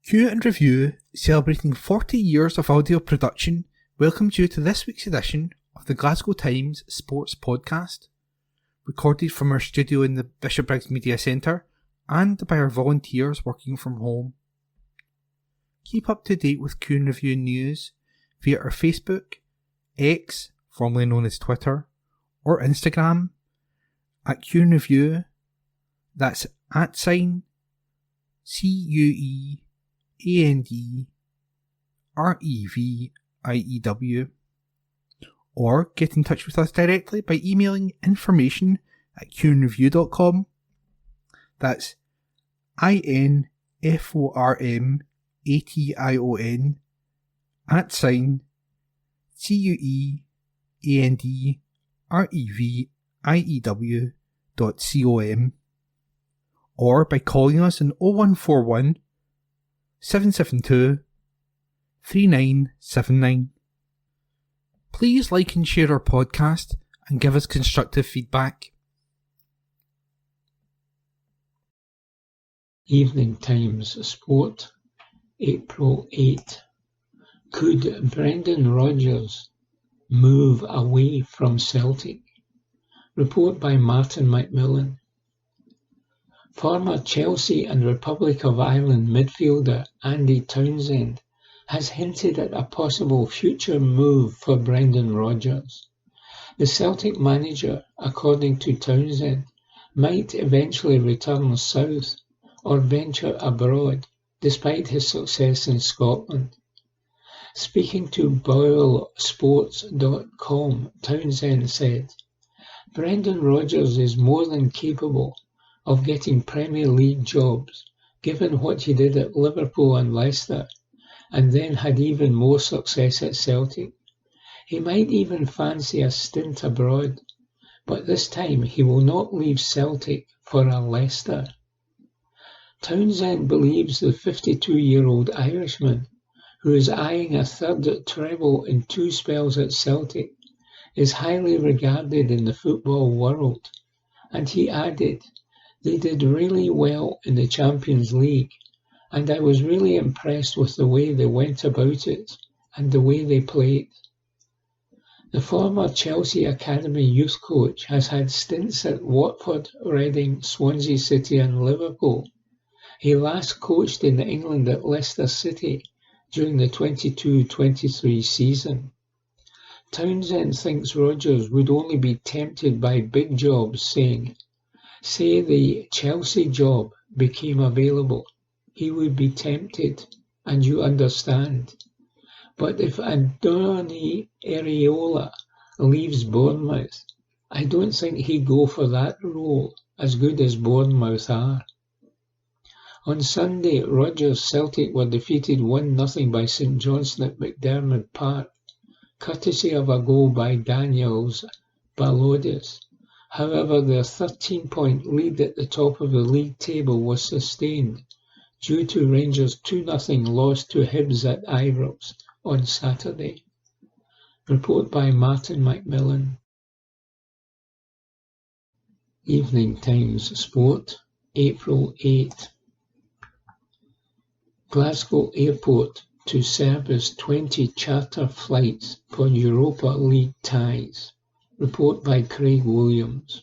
Q and Review, celebrating 40 years of audio production, welcomes you to this week's edition of the Glasgow Times Sports podcast, recorded from our studio in the Bishopbriggs Media Centre and by our volunteers working from home. Keep up to date with Q and Review news via our Facebook, X, formerly known as Twitter, or Instagram at Q and Review. That's @CUEANDREVIEW, or get in touch with us directly by emailing information@qandreview.com. That's INFORMATION @CUEANDREVIEW.com, or by calling us on 0141 772 3979. Please like and share our podcast and give us constructive feedback. Evening Times Sport, April 8. Could Brendan Rodgers move away from Celtic? Report by Martin Macmillan. Former Chelsea and Republic of Ireland midfielder Andy Townsend has hinted at a possible future move for Brendan Rodgers. The Celtic manager, according to Townsend, might eventually return south or venture abroad, despite his success in Scotland. Speaking to BoyleSports.com, Townsend said, "Brendan Rodgers is more than capable of getting Premier League jobs, given what he did at Liverpool and Leicester, and then had even more success at Celtic. He might even fancy a stint abroad, but this time he will not leave Celtic for a Leicester." Townsend believes the 52-year-old Irishman, who is eyeing a third treble in 2 spells at Celtic, is highly regarded in the football world, and he added, "They did really well in the Champions League, and I was really impressed with the way they went about it and the way they played." The former Chelsea Academy youth coach has had stints at Watford, Reading, Swansea City and Liverpool. He last coached in England at Leicester City during the 22-23 season. Townsend thinks Rodgers would only be tempted by big jobs, saying, "Say the Chelsea job became available, he would be tempted, and you understand. But if Andoni Iraola leaves Bournemouth, I don't think he'd go for that role, as good as Bournemouth are." On Sunday, Rodgers' Celtic were defeated 1-0 by St Johnstone at McDiarmid Park, courtesy of a goal by Daniels Balodis. However, their 13-point lead at the top of the league table was sustained due to Rangers' 2-0 loss to Hibs at Ibrox on Saturday. Report by Martin Macmillan. Evening Times Sport, April 8. Glasgow Airport to service 20 charter flights for Europa League ties. Report by Craig Williams.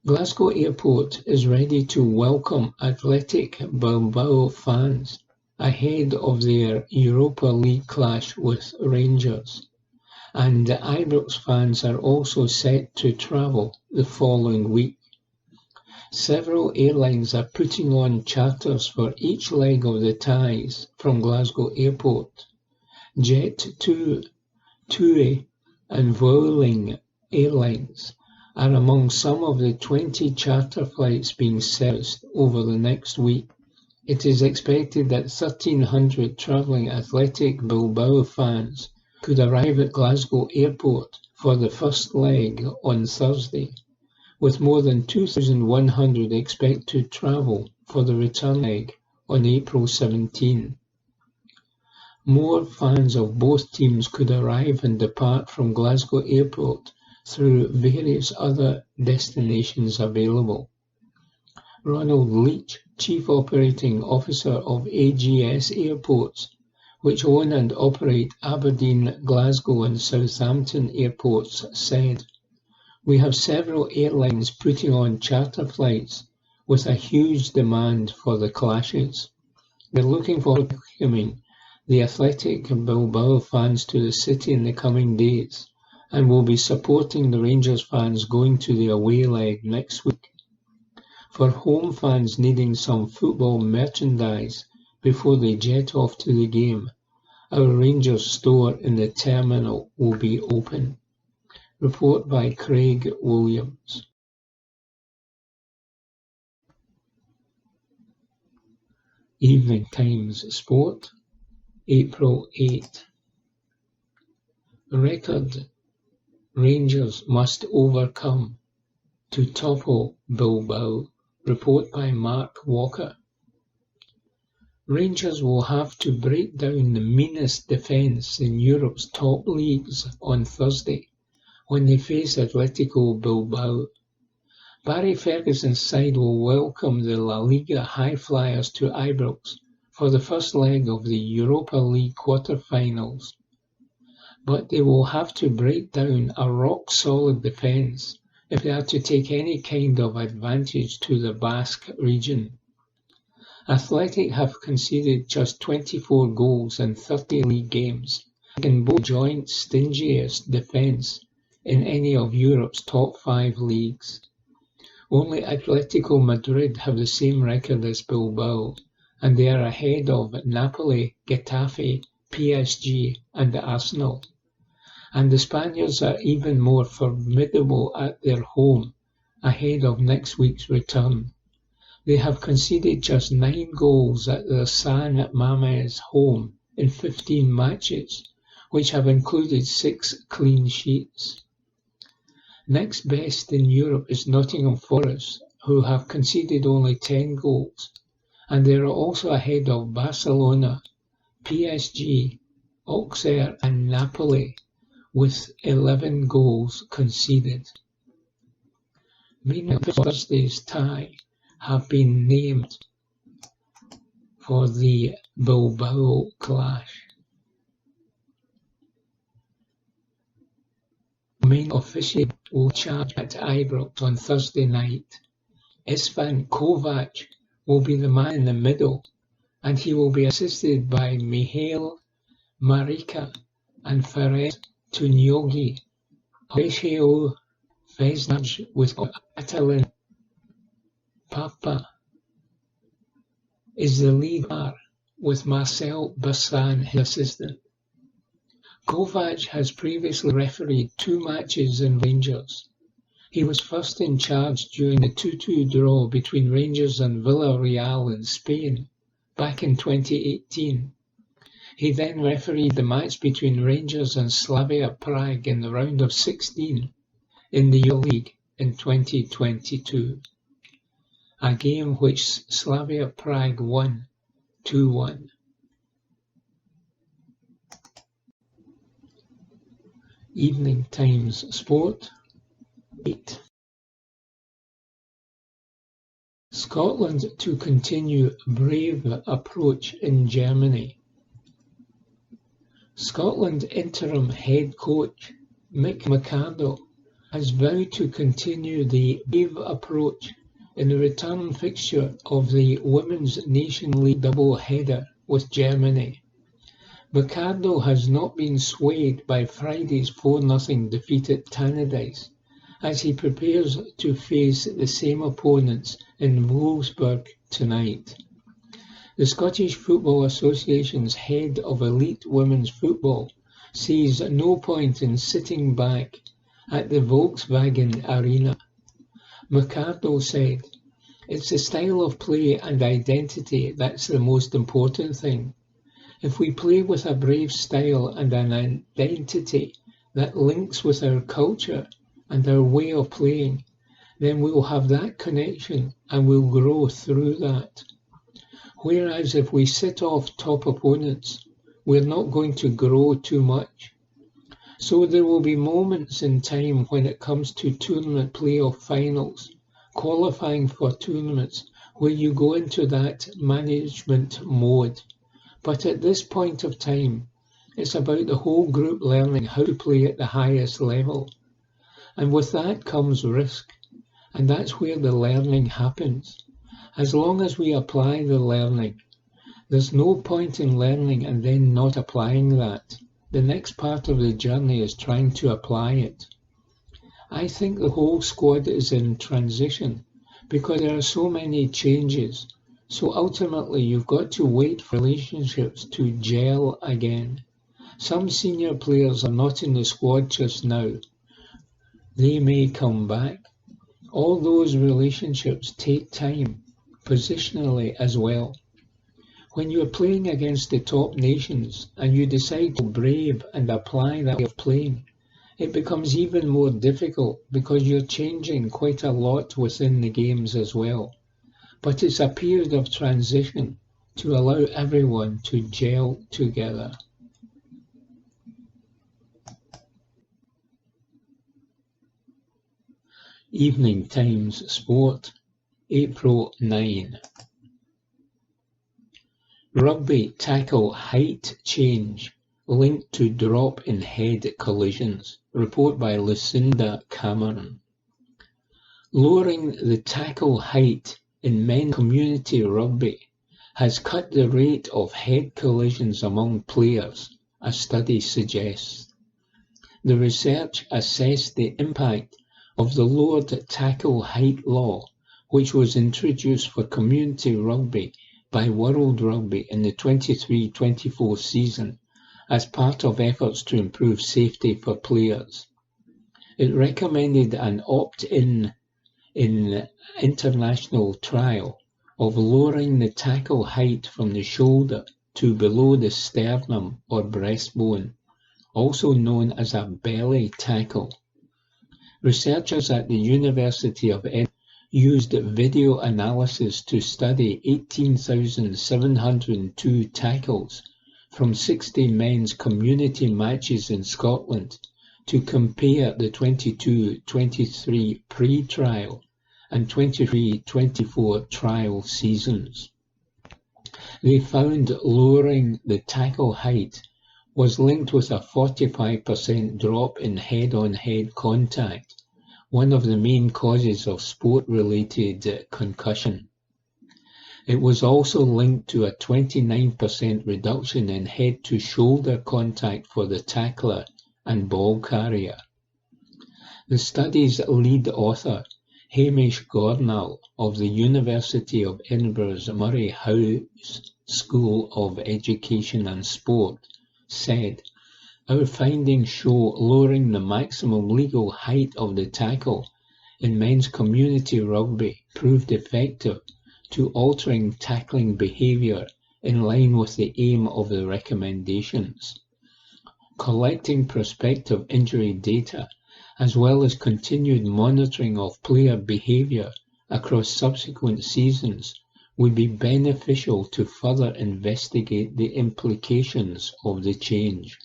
Glasgow Airport is ready to welcome Athletic Bilbao fans ahead of their Europa League clash with Rangers, and the Ibrox fans are also set to travel the following week. Several airlines are putting on charters for each leg of the ties from Glasgow Airport. Jet2, TUI and Vueling Airlines are among some of the 20 charter flights being serviced over the next week. It is expected that 1,300 travelling Athletic Bilbao fans could arrive at Glasgow Airport for the first leg on Thursday, with more than 2,100 expect to travel for the return leg on April 17. More fans of both teams could arrive and depart from Glasgow Airport through various other destinations available. Ronald Leach, Chief Operating Officer of AGS Airports, which own and operate Aberdeen, Glasgow and Southampton airports, said, "We have several airlines putting on charter flights with a huge demand for the clashes. They're looking forward to welcoming the Athletic Bilbao fans to the city in the coming days and will be supporting the Rangers fans going to the away leg next week. For home fans needing some football merchandise before they jet off to the game, our Rangers store in the terminal will be open." Report by Craig Williams. Evening Times Sport, April 8. Record Rangers must overcome to topple Bilbao. Report by Mark Walker. Rangers will have to break down the meanest defence in Europe's top leagues on Thursday when they face Atletico Bilbao. Barry Ferguson's side will welcome the La Liga High Flyers to Ibrox for the first leg of the Europa League quarter-finals. But they will have to break down a rock-solid defence if they are to take any kind of advantage to the Basque region. Athletic have conceded just 24 goals in 30 league games, making both joint stingiest defence in any of Europe's top 5 leagues. Only Atletico Madrid have the same record as Bilbao, and they are ahead of Napoli, Getafe, PSG and Arsenal. And the Spaniards are even more formidable at their home, ahead of next week's return. They have conceded just 9 goals at their San Mamés home in 15 matches, which have included 6 clean sheets. Next best in Europe is Nottingham Forest, who have conceded only 10 goals, and they are also ahead of Barcelona, PSG, Auxerre and Napoli, with 11 goals conceded. Meanwhile, Thursday's tie have been named for the Bilbao clash. The main official will charge at Ibrox on Thursday night. Istvan Kovac will be the man in the middle, and he will be assisted by Mihail Marika and Fares Tunyogi. Horatio Vesnaj with Catalin Papa is the lead with Marcel Bassan his assistant. Kovac has previously refereed 2 matches in Rangers. He was first in charge during the 2-2 draw between Rangers and Villarreal in Spain back in 2018. He then refereed the match between Rangers and Slavia Prague in the round of 16 in the League in 2022, a game which Slavia Prague won 2-1. Evening Times Sport, 8. Scotland to continue brave approach in Germany. Scotland interim head coach Mick McArdle has vowed to continue the brave approach in the return fixture of the Women's Nation League double-header with Germany. McArdle has not been swayed by Friday's 4-0 defeat at Tannadice, as he prepares to face the same opponents in Wolfsburg tonight. The Scottish Football Association's head of elite women's football sees no point in sitting back at the Volkswagen Arena. McArdle said, "It's the style of play and identity that's the most important thing. If we play with a brave style and an identity that links with our culture and our way of playing, then we'll have that connection and we'll grow through that. Whereas if we sit off top opponents, we're not going to grow too much. So there will be moments in time when it comes to tournament playoff finals, qualifying for tournaments where you go into that management mode. But at this point of time, it's about the whole group learning how to play at the highest level. And with that comes risk. And that's where the learning happens. As long as we apply the learning, there's no point in learning and then not applying that. The next part of the journey is trying to apply it. I think the whole squad is in transition because there are so many changes. So ultimately you've got to wait for relationships to gel again. Some senior players are not in the squad just now. They may come back. All those relationships take time, positionally as well. When you are playing against the top nations and you decide to brave and apply that way of playing, it becomes even more difficult because you're changing quite a lot within the games as well. But it's a period of transition to allow everyone to gel together. Evening Times Sport, April 9. Rugby tackle height change linked to drop in head collisions. Report by Lucinda Cameron. Lowering the tackle height in men's community rugby has cut the rate of head collisions among players, a study suggests. The research assessed the impact of the lowered tackle height law, which was introduced for community rugby by World Rugby in the 23-24 season as part of efforts to improve safety for players. It recommended an opt-in international trial of lowering the tackle height from the shoulder to below the sternum or breastbone, also known as a belly tackle. Researchers at the University of Edinburgh used video analysis to study 18,702 tackles from 60 men's community matches in Scotland to compare the 22-23 pre-trial and 23-24 trial seasons. They found lowering the tackle height was linked with a 45% drop in head-on-head contact, one of the main causes of sport-related concussion. It was also linked to a 29% reduction in head-to-shoulder contact for the tackler and ball carrier. The study's lead author, Hamish Gornall of the University of Edinburgh's Murray House School of Education and Sport, said, "Our findings show lowering the maximum legal height of the tackle in men's community rugby proved effective to altering tackling behaviour in line with the aim of the recommendations. Collecting prospective injury data as well as continued monitoring of player behaviour across subsequent seasons would be beneficial to further investigate the implications of the change."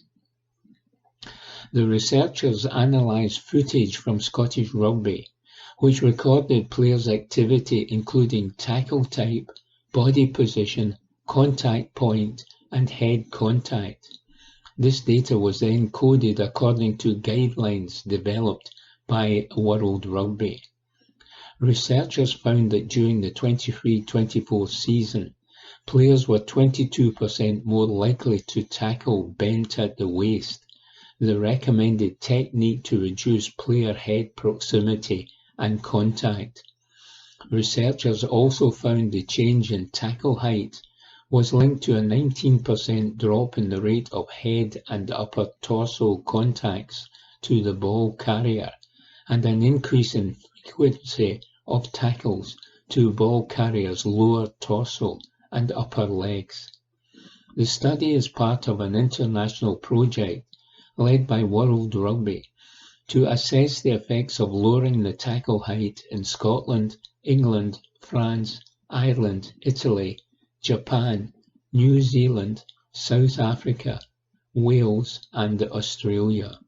The researchers analysed footage from Scottish Rugby, which recorded players' activity including tackle type, body position, contact point, and head contact. This data was then coded according to guidelines developed by World Rugby. Researchers found that during the 23-24 season, players were 22% more likely to tackle bent at the waist, the recommended technique to reduce player head proximity and contact. Researchers also found the change in tackle height was linked to a 19% drop in the rate of head and upper torso contacts to the ball carrier, and an increase in frequency of tackles to ball carriers' lower torso and upper legs. The study is part of an international project led by World Rugby to assess the effects of lowering the tackle height in Scotland, England, France, Ireland, Italy, Japan, New Zealand, South Africa, Wales and Australia.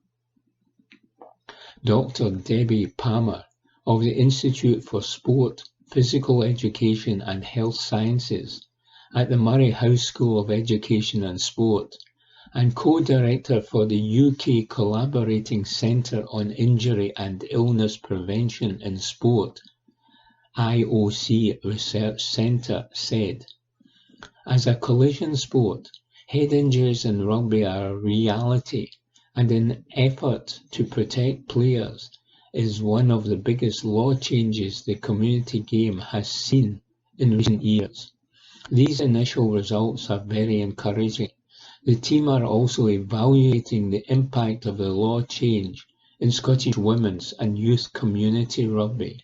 Dr. Debbie Palmer of the Institute for Sport, Physical Education and Health Sciences at the Murray House School of Education and Sport, and co-director for the UK Collaborating Centre on Injury and Illness Prevention in Sport, IOC Research Centre, said, "As a collision sport, head injuries in rugby are a reality, and an effort to protect players is one of the biggest law changes the community game has seen in recent years. These initial results are very encouraging. The team are also evaluating the impact of the law change in Scottish women's and youth community rugby."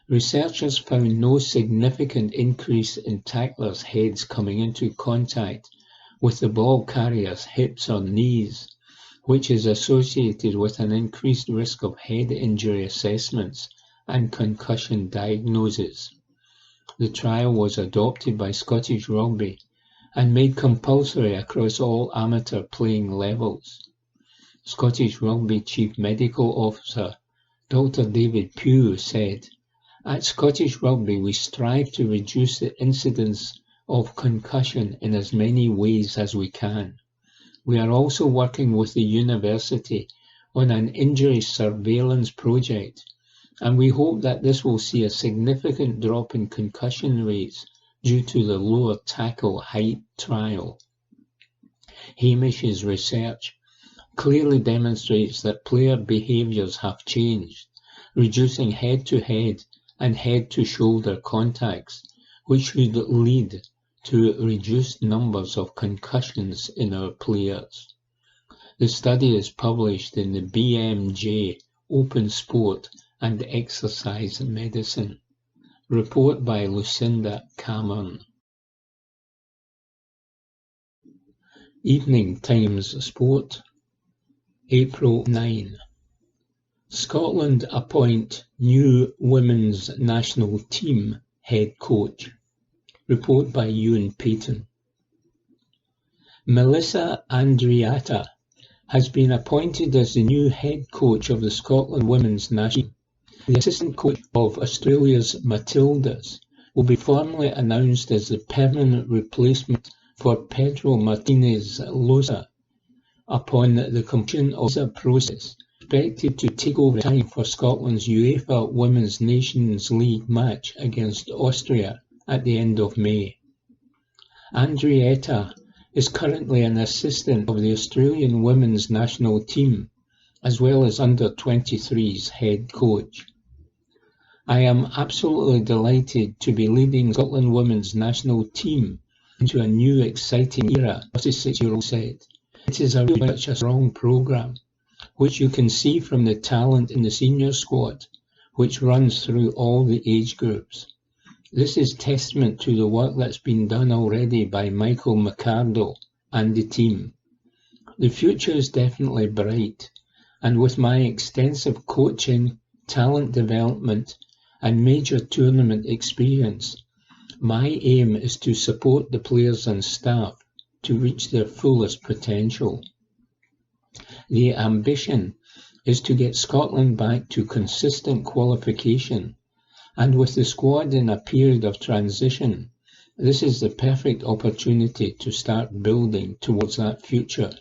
Researchers found no significant increase in tacklers' heads coming into contact with the ball carrier's hips or knees, which is associated with an increased risk of head injury assessments and concussion diagnoses. The trial was adopted by Scottish Rugby and made compulsory across all amateur playing levels. Scottish Rugby Chief Medical Officer Dr. David Pugh said, "At Scottish Rugby we strive to reduce the incidence of concussion in as many ways as we can. We are also working with the university on an injury surveillance project, and we hope that this will see a significant drop in concussion rates due to the lower tackle height trial." Hamish's research clearly demonstrates that player behaviours have changed, reducing head-to-head and head-to-shoulder contacts, which should lead to reduced numbers of concussions in our players. The study is published in the BMJ Open Sport and Exercise Medicine. Report by Lucinda Cameron. Evening Times Sport, April 9. Scotland appoint new women's national team head coach. Report by Ewan Payton. Melissa Andreatta has been appointed as the new head coach of the Scotland women's national team. The assistant coach of Australia's Matildas will be formally announced as the permanent replacement for Pedro Martinez Losa upon the completion of the process, expected to take over time for Scotland's UEFA Women's Nations League match against Austria at the end of May. Andreatta is currently an assistant of the Australian women's national team, as well as under-23's head coach. "I am absolutely delighted to be leading Scotland women's national team into a new exciting era," the 46-year-old said. "It is such a strong programme, which you can see from the talent in the senior squad, which runs through all the age groups. This is testament to the work that's been done already by Michael McArdle and the team. The future is definitely bright, and with my extensive coaching, talent development, and major tournament experience, my aim is to support the players and staff to reach their fullest potential. The ambition is to get Scotland back to consistent qualification, and with the squad in a period of transition, this is the perfect opportunity to start building towards that future.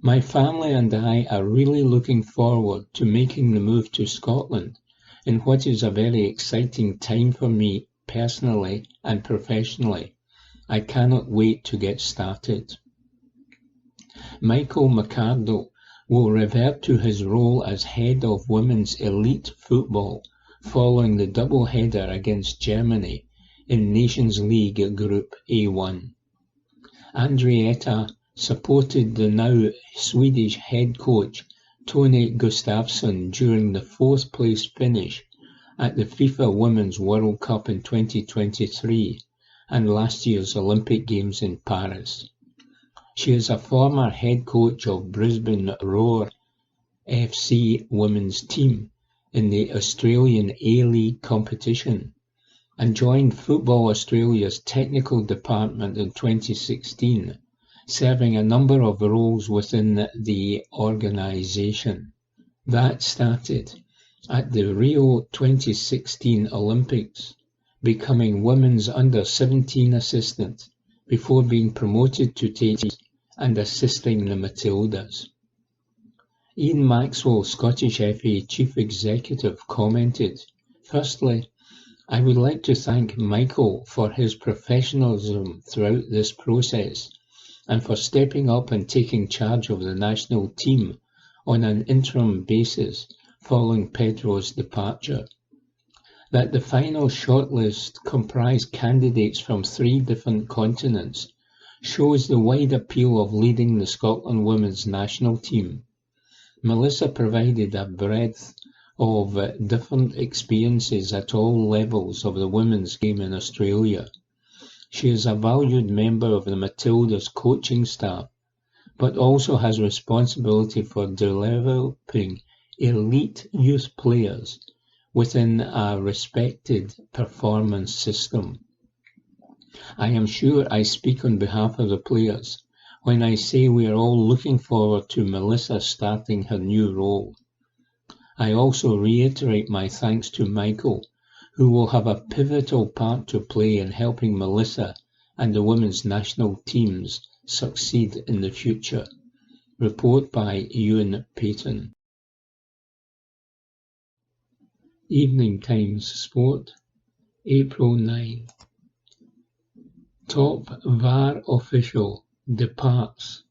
My family and I are really looking forward to making the move to Scotland in what is a very exciting time for me personally and professionally. I cannot wait to get started." Michael McArdle will revert to his role as head of women's elite football following the double-header against Germany in Nations League Group A1. Andreatta supported the now Swedish head coach Tony Gustafsson during the fourth-place finish at the FIFA Women's World Cup in 2023 and last year's Olympic Games in Paris. She is a former head coach of Brisbane Roar FC women's team in the Australian A-League competition and joined Football Australia's technical department in 2016, serving a number of roles within the organisation. That started at the Rio 2016 Olympics, becoming women's under-17 assistant before being promoted to take and assisting the Matildas. Ian Maxwell, Scottish FA Chief Executive, commented, "Firstly, I would like to thank Michael for his professionalism throughout this process and for stepping up and taking charge of the national team on an interim basis following Pedro's departure. That the final shortlist comprised candidates from 3 different continents shows the wide appeal of leading the Scotland women's national team. Melissa provided a breadth of different experiences at all levels of the women's game in Australia. She is a valued member of the Matildas coaching staff, but also has responsibility for developing elite youth players within a respected performance system. I am sure I speak on behalf of the players when I say we are all looking forward to Melissa starting her new role. I also reiterate my thanks to Michael, who will have a pivotal part to play in helping Melissa and the women's national teams succeed in the future." Report by Ewan Payton. Evening Times Sport, April 9. Top VAR official departs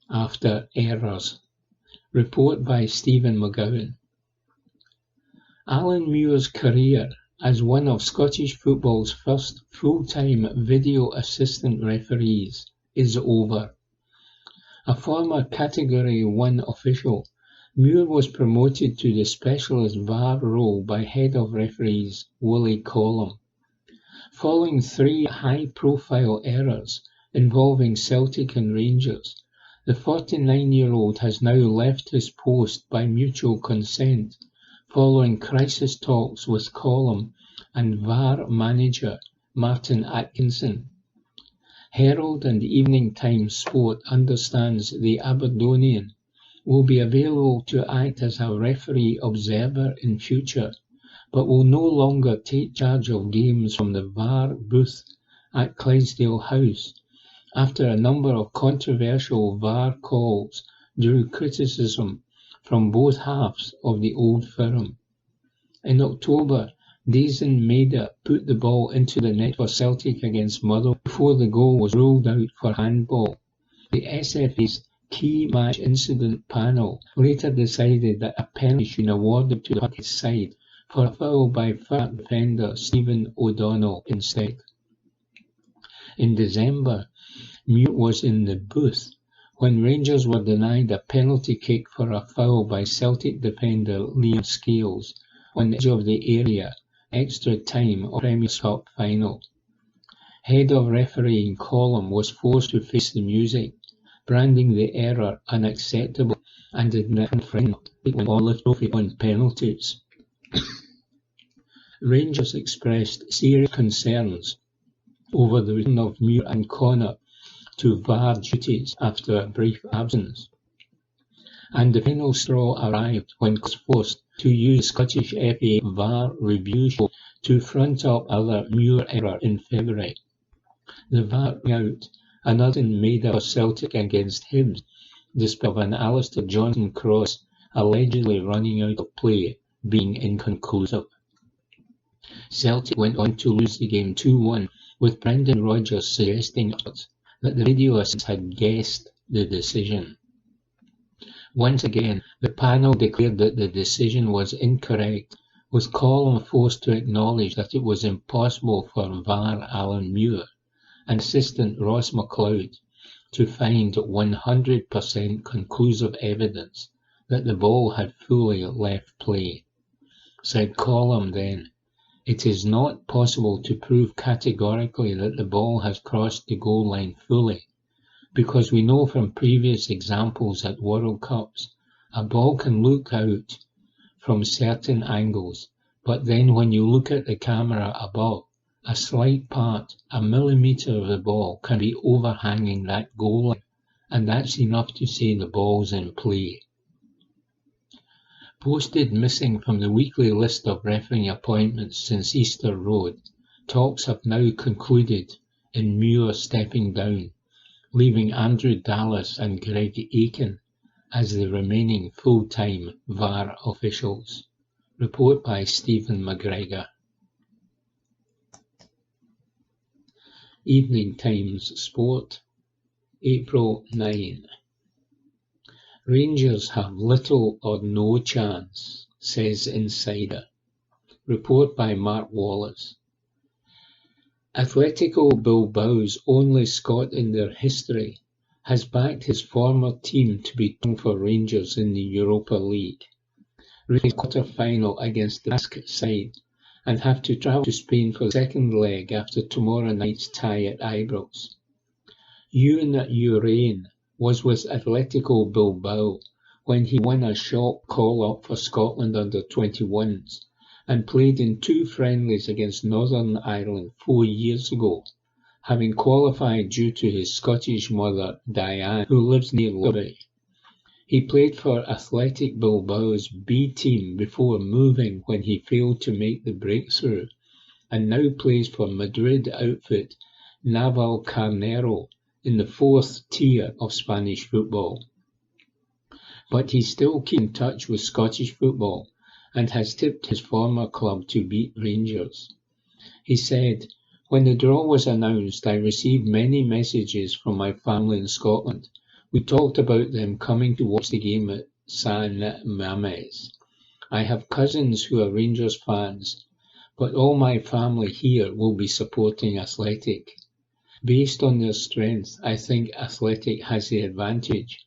after errors. Report by Stephen McGowan. Alan Muir's career as one of Scottish football's first full-time video assistant referees is over. A former Category 1 official, Muir was promoted to the specialist VAR role by head of referees Willie Collum. Following 3 high-profile errors involving Celtic and Rangers, the 49-year-old has now left his post by mutual consent following crisis talks with Collum and VAR manager Martin Atkinson. Herald and Evening Times Sport understands the Aberdonian will be available to act as a referee observer in future, but will no longer take charge of games from the VAR booth at Clydesdale House after a number of controversial VAR calls drew criticism from both halves of the old firm. In October, Daizen Maida put the ball into the net for Celtic against Motherwell before the goal was ruled out for handball. The SFA's key match incident panel later decided that a penalty should be awarded to the Puckhead side for a foul by first defender Stephen O'Donnell instead. In December, Muir was in the booth when Rangers were denied a penalty kick for a foul by Celtic defender Liam Scales on the edge of the area extra time of the Premier Cup final. Head of refereeing Collum was forced to face the music, branding the error unacceptable and admitting all the trophy on penalties. Rangers expressed serious concerns over the return of Muir and Connor to VAR duties after a brief absence, and the final straw arrived when was forced to use Scottish FA VAR review show to front up other Muir error in February. The VAR out another made for Celtic against Hibs, despite an Alistair Johnson cross allegedly running out of play being inconclusive. Celtic went on to lose the game 2-1, with Brendan Rodgers suggesting that the video assist had guessed the decision. Once again, the panel declared that the decision was incorrect, with Collum forced to acknowledge that it was impossible for VAR Alan Muir and assistant Ross McLeod to find 100% conclusive evidence that the ball had fully left play. Said Collum then, "It is not possible to prove categorically that the ball has crossed the goal line fully, because we know from previous examples at World Cups, a ball can look out from certain angles, but then when you look at the camera above, a slight part, a millimetre of the ball, can be overhanging that goal line, and that's enough to say the ball's in play." Posted missing from the weekly list of refereeing appointments since Easter Road, talks have now concluded in Muir stepping down, leaving Andrew Dallas and Greg Aiken as the remaining full-time VAR officials. Report by Stephen McGregor. Evening Times Sport, April 9. Rangers have little or no chance, says Insider. Report by Mark Wallace. Atletico Bilbao's only Scot in their history has backed his former team to be playing for Rangers in the Europa League. Rangers quarter-final against the Basque side and have to travel to Spain for the second leg after tomorrow night's tie at Ibrox. Ewan Urain was with Atletico Bilbao when he won a shock call-up for Scotland under-21s and played in 2 friendlies against Northern Ireland 4 years ago, having qualified due to his Scottish mother Diane, who lives near Liverpool. He played for Athletic Bilbao's B team before moving when he failed to make the breakthrough, and now plays for Madrid outfit Navalcarnero in the 4th tier of Spanish football. But he still keeps in touch with Scottish football and has tipped his former club to beat Rangers. He said, "When the draw was announced, I received many messages from my family in Scotland. We talked about them coming to watch the game at San Mamés. I have cousins who are Rangers fans, but all my family here will be supporting Athletic. Based on their strength, I think Athletic has the advantage.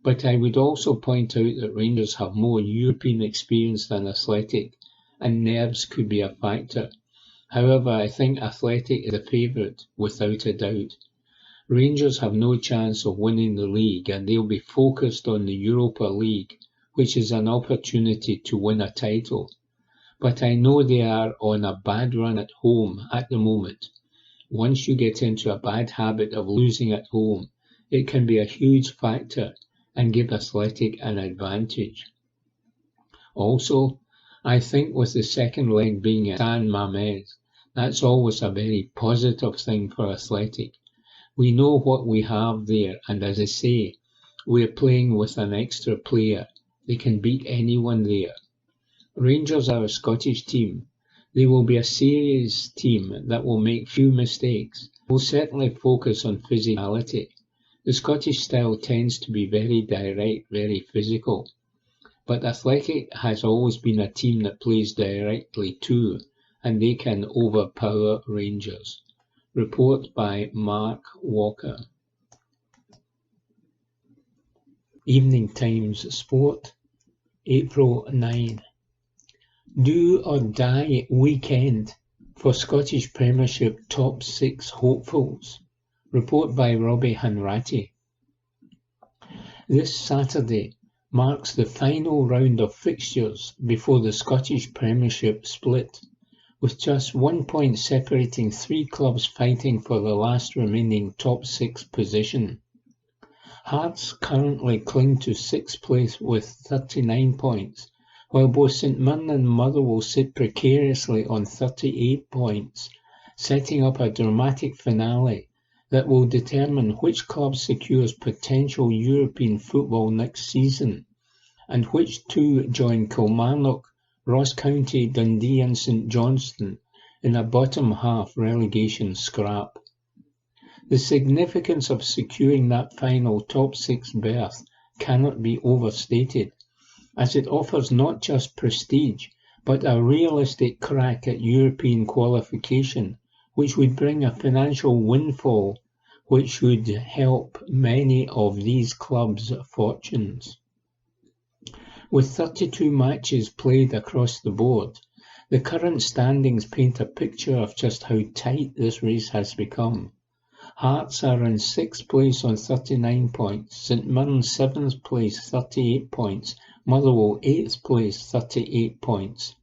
But I would also point out that Rangers have more European experience than Athletic, and nerves could be a factor. However, I think Athletic is a favourite, without a doubt. Rangers have no chance of winning the league, and they'll be focused on the Europa League, which is an opportunity to win a title. But I know they are on a bad run at home at the moment. Once you get into a bad habit of losing at home, it can be a huge factor and give Athletic an advantage. Also, I think with the second leg being at San Mamés, that's always a very positive thing for Athletic. We know what we have there, and as I say, we're playing with an extra player. They can beat anyone there. Rangers are a Scottish team. They will be a serious team that will make few mistakes. Will certainly focus on physicality. The Scottish style tends to be very direct, very physical. But Athletic has always been a team that plays directly too, and they can overpower Rangers. Report by Mark Walker. Evening Times Sport, April 9. Do or die weekend for Scottish Premiership top 6 hopefuls. Report by Robbie Hanratty. This Saturday marks the final round of fixtures before the Scottish Premiership split, with just 1 point separating 3 clubs fighting for the last remaining top 6 position. Hearts currently cling to 6th place with 39 points, while both St Mirren and Motherwell sit precariously on 38 points, setting up a dramatic finale that will determine which club secures potential European football next season, and which 2 join Kilmarnock, Ross County, Dundee and St Johnstone in a bottom-half relegation scrap. The significance of securing that final top 6 berth cannot be overstated, as it offers not just prestige, but a realistic crack at European qualification, which would bring a financial windfall which would help many of these clubs' fortunes. With 32 matches played across the board, the current standings paint a picture of just how tight this race has become. Hearts are in 6th place on 39 points, St Mirren 7th place 38 points, Motherwell 8th place 38 points.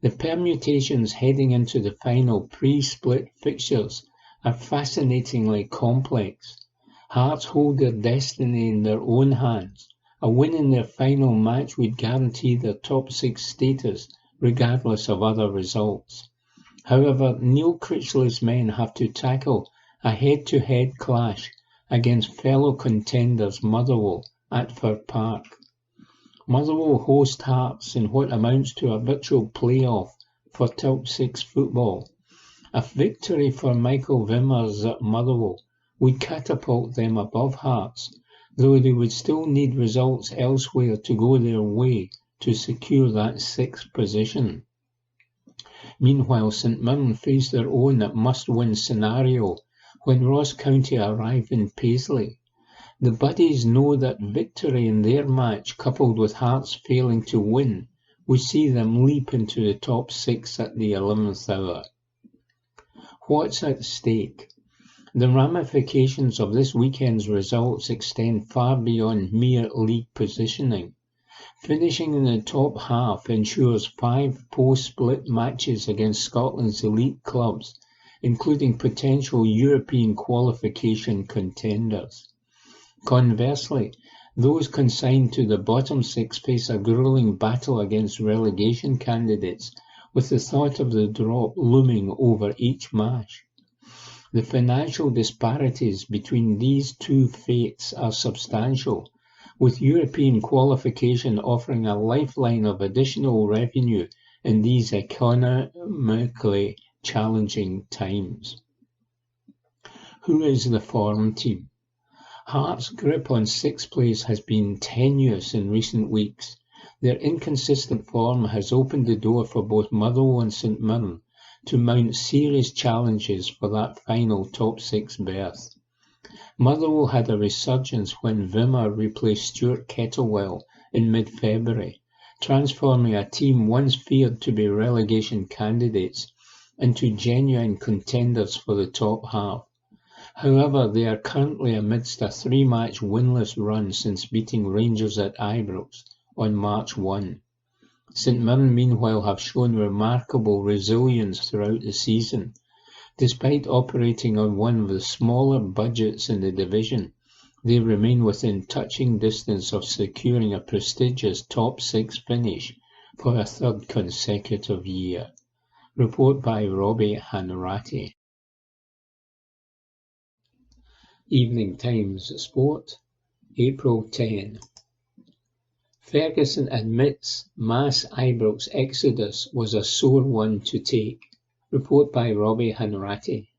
The permutations heading into the final pre-split fixtures are fascinatingly complex. Hearts hold their destiny in their own hands, A win in their final match would guarantee their top 6 status, regardless of other results. However, Neil Critchley's men have to tackle a head-to-head clash against fellow contenders Motherwell at Fir Park. Motherwell host Hearts in what amounts to a virtual play-off for top 6 football. A victory for Michael Vimmers at Motherwell would catapult them above Hearts, though they would still need results elsewhere to go their way to secure that 6th position. Meanwhile, St Mirren face their own must-win scenario when Ross County arrive in Paisley. The Buddies know that victory in their match, coupled with Hearts failing to win, would see them leap into the top 6 at the 11th hour. What's at stake? The ramifications of this weekend's results extend far beyond mere league positioning. Finishing in the top half ensures 5 post-split matches against Scotland's elite clubs, including potential European qualification contenders. Conversely, those consigned to the bottom 6 face a gruelling battle against relegation candidates, with the thought of the drop looming over each match. The financial disparities between these two fates are substantial, with European qualification offering a lifeline of additional revenue in these economically challenging times. Who is the form team? Hearts' grip on 6th place has been tenuous in recent weeks. Their inconsistent form has opened the door for both Motherwell and St Mirren to mount serious challenges for that final top 6 berth. Motherwell had a resurgence when Wimmer replaced Stuart Kettlewell in mid-February, transforming a team once feared to be relegation candidates into genuine contenders for the top half. However, they are currently amidst a 3-match winless run since beating Rangers at Ibrox on March 1. St Mirren, meanwhile, have shown remarkable resilience throughout the season. Despite operating on one of the smaller budgets in the division, they remain within touching distance of securing a prestigious top 6 finish for a 3rd consecutive year. Report by Robbie Hanratty. Evening Times Sport, April 10. Ferguson admits mass Ibrox exodus was a sore one to take. Report by Robbie Hanratty.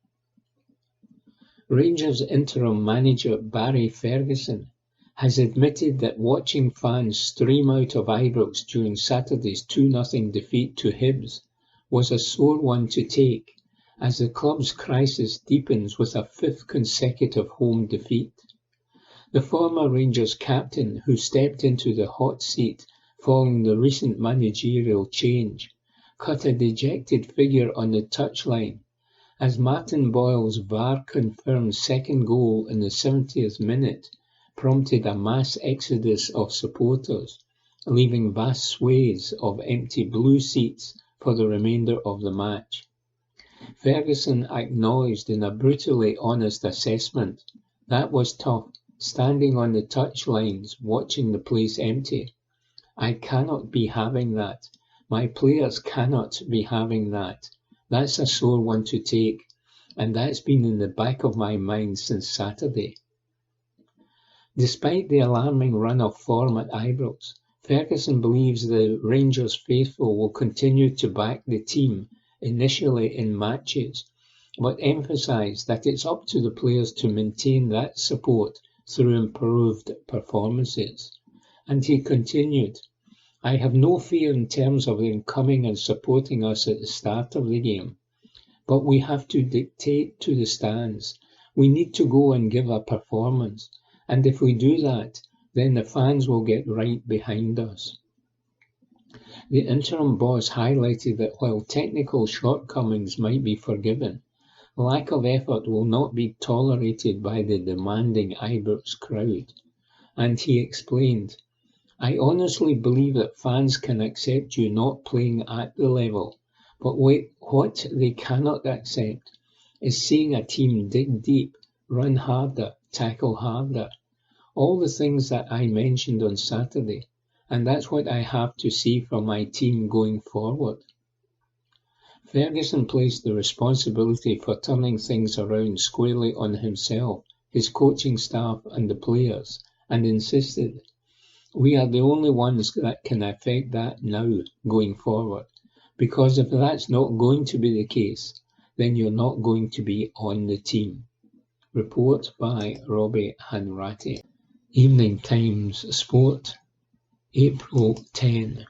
Rangers interim manager Barry Ferguson has admitted that watching fans stream out of Ibrox during Saturday's 2-0 defeat to Hibs was a sore one to take, as the club's crisis deepens with a 5th consecutive home defeat. The former Rangers captain, who stepped into the hot seat following the recent managerial change, cut a dejected figure on the touchline as Martin Boyle's VAR-confirmed second goal in the 70th minute prompted a mass exodus of supporters, leaving vast swathes of empty blue seats for the remainder of the match. Ferguson acknowledged in a brutally honest assessment, "That was tough, standing on the touchlines, watching the place empty. I cannot be having that. My players cannot be having that. That's a sore one to take, and that's been in the back of my mind since Saturday." Despite the alarming run of form at Ibrox, Ferguson believes the Rangers faithful will continue to back the team initially in matches, but emphasised that it's up to the players to maintain that support through improved performances. And he continued, "I have no fear in terms of them coming and supporting us at the start of the game, but we have to dictate to the stands. We need to go and give a performance, and if we do that, then the fans will get right behind us." The interim boss highlighted that while technical shortcomings might be forgiven, lack of effort will not be tolerated by the demanding Ibrox crowd. And he explained, "I honestly believe that fans can accept you not playing at the level, but what they cannot accept is seeing a team dig deep, run harder, tackle harder. All the things that I mentioned on Saturday, and that's what I have to see for my team going forward. Ferguson placed the responsibility for turning things around squarely on himself, his coaching staff and the players, and insisted, "We are the only ones that can affect that now, going forward, because if that's not going to be the case, then you're not going to be on the team." Report by Robbie Hanratty. Evening Times Sport, April 10.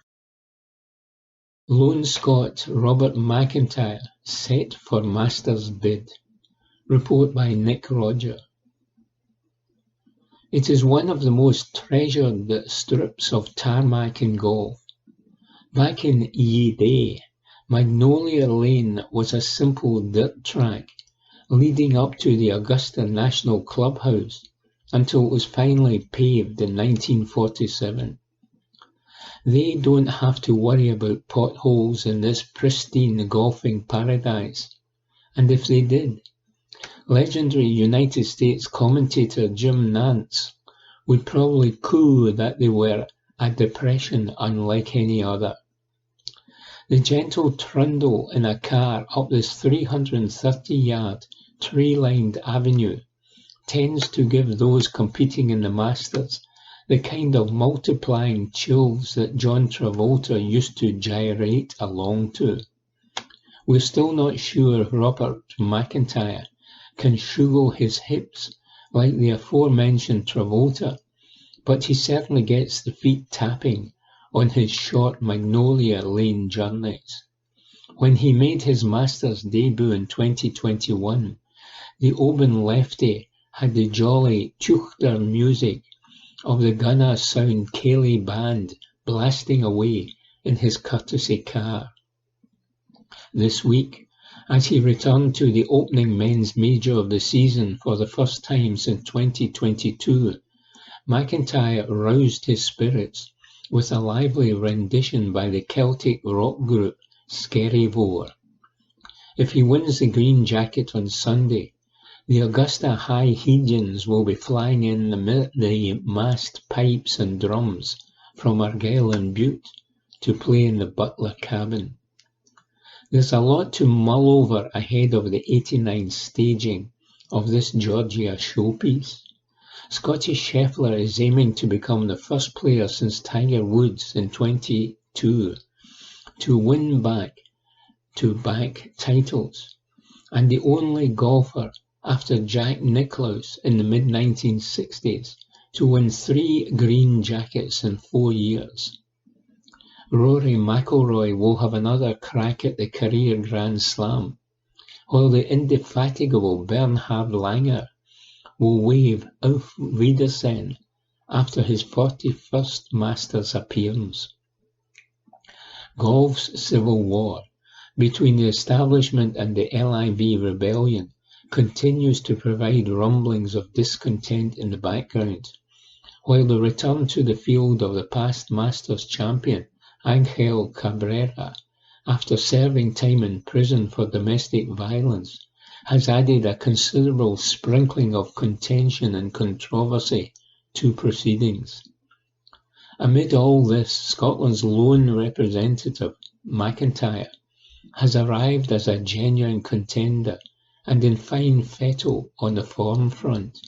Lone Scot Robert McIntyre set for Masters bid. Report by Nick Rodger. It is one of the most treasured strips of tarmac in golf. Back in ye day, Magnolia Lane was a simple dirt track leading up to the Augusta National Clubhouse until it was finally paved in 1947. They don't have to worry about potholes in this pristine golfing paradise. And if they did, legendary United States commentator Jim Nantz would probably coo that they were a depression unlike any other. The gentle trundle in a car up this 330-yard, tree-lined avenue tends to give those competing in the Masters the kind of multiplying chills that John Travolta used to gyrate along to. We're still not sure Robert McIntyre can shugle his hips like the aforementioned Travolta, but he certainly gets the feet tapping on his short Magnolia Lane journeys. When he made his Masters debut in 2021, the Oban lefty had the jolly Teuchter music of the Gunna Sound Cayley band blasting away in his courtesy car. This week, as he returned to the opening men's major of the season for the first time since 2022, McIntyre roused his spirits with a lively rendition by the Celtic rock group Skerryvore. If he wins the green jacket on Sunday, the Augusta High Hegians will be flying in the massed pipes and drums from Argyll and Bute to play in the Butler cabin. There's a lot to mull over ahead of the 89th staging of this Georgia showpiece. Scotty Scheffler is aiming to become the first player since Tiger Woods in 22 to win back-to-back titles, and the only golfer after Jack Nicklaus in the mid-1960s to win 3 green jackets in 4 years. Rory McIlroy will have another crack at the career Grand Slam, while the indefatigable Bernhard Langer will wave Auf Wiedersehen after his 41st Masters appearance. Golf's civil war between the establishment and the LIV rebellion continues to provide rumblings of discontent in the background, while the return to the field of the past Masters champion Angel Cabrera, after serving time in prison for domestic violence, has added a considerable sprinkling of contention and controversy to proceedings. Amid all this, Scotland's lone representative, McIntyre, has arrived as a genuine contender and in fine fettle on the form front.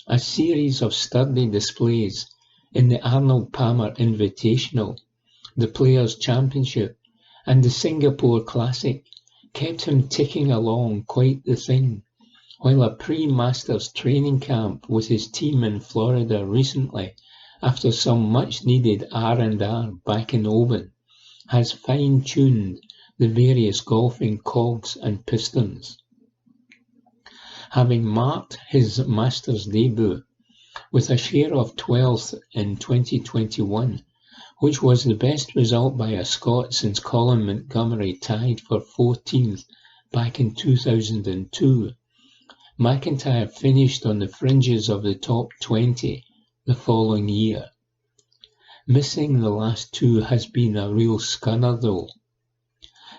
A series of sturdy displays in the Arnold Palmer Invitational, the Players' Championship, and the Singapore Classic kept him ticking along quite the thing, while a pre-Masters training camp with his team in Florida recently, after some much-needed R&R back in Oban, has fine-tuned the various golfing cogs and pistons. Having marked his Masters debut with a share of 12th in 2021, which was the best result by a Scot since Colin Montgomerie tied for 14th back in 2002, McIntyre finished on the fringes of the top 20 the following year. Missing the last 2 has been a real scunner though.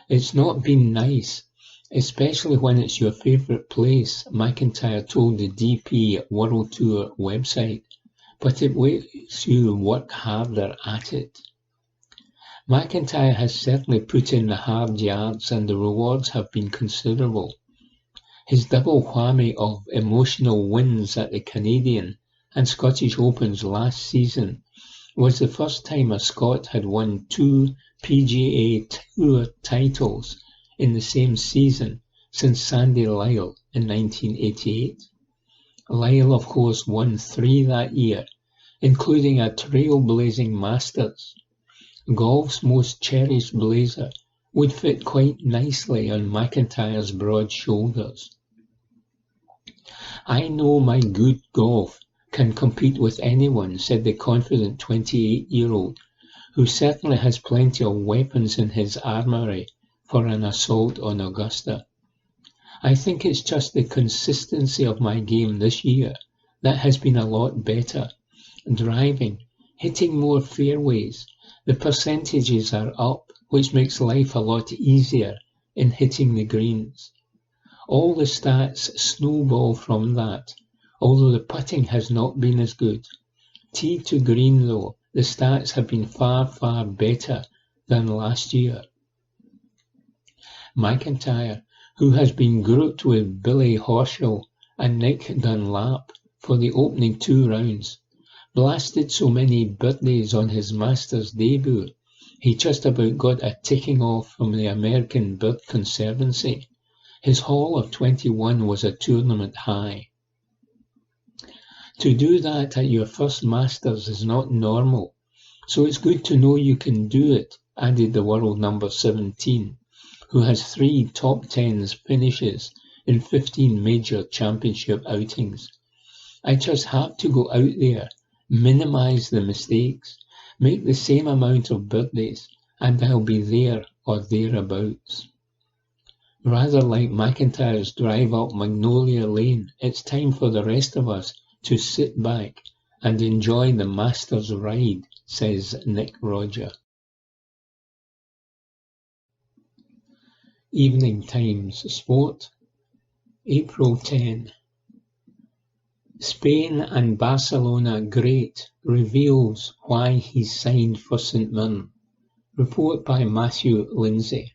It's not been nice, especially when it's your favourite place, McIntyre told the DP World Tour website, but it makes you work harder at it. McIntyre has certainly put in the hard yards and the rewards have been considerable. His double whammy of emotional wins at the Canadian and Scottish Opens last season was the first time a Scot had won 2 PGA Tour titles in the same season since Sandy Lyle in 1988. Lyle, of course, won 3 that year, including a trailblazing Masters. Golf's most cherished blazer would fit quite nicely on McIntyre's broad shoulders. I know my good golf can compete with anyone, said the confident 28-year-old, who certainly has plenty of weapons in his armoury for an assault on Augusta. I think it's just the consistency of my game this year that has been a lot better. Driving, hitting more fairways, the percentages are up, which makes life a lot easier in hitting the greens. All the stats snowball from that, although the putting has not been as good. Tee to green, though, the stats have been far, far better than last year. McIntyre, who has been grouped with Billy Horschel and Nick Dunlap for the opening 2 rounds, blasted so many birdies on his Masters debut, he just about got a ticking off from the American Bird Conservancy. His haul of 21 was a tournament high. To do that at your first Masters is not normal, so it's good to know you can do it, added the world number 17, who has 3 top 10s finishes in 15 major championship outings. I just have to go out there, minimise the mistakes, make the same amount of birdies, and I'll be there or thereabouts. Rather like McIntyre's drive up Magnolia Lane, it's time for the rest of us to sit back and enjoy the Masters ride, says Nick Roger. Evening Times Sport, April 10. Spain and Barcelona great reveals why he's signed for St Mirren. Report by Matthew Lindsay.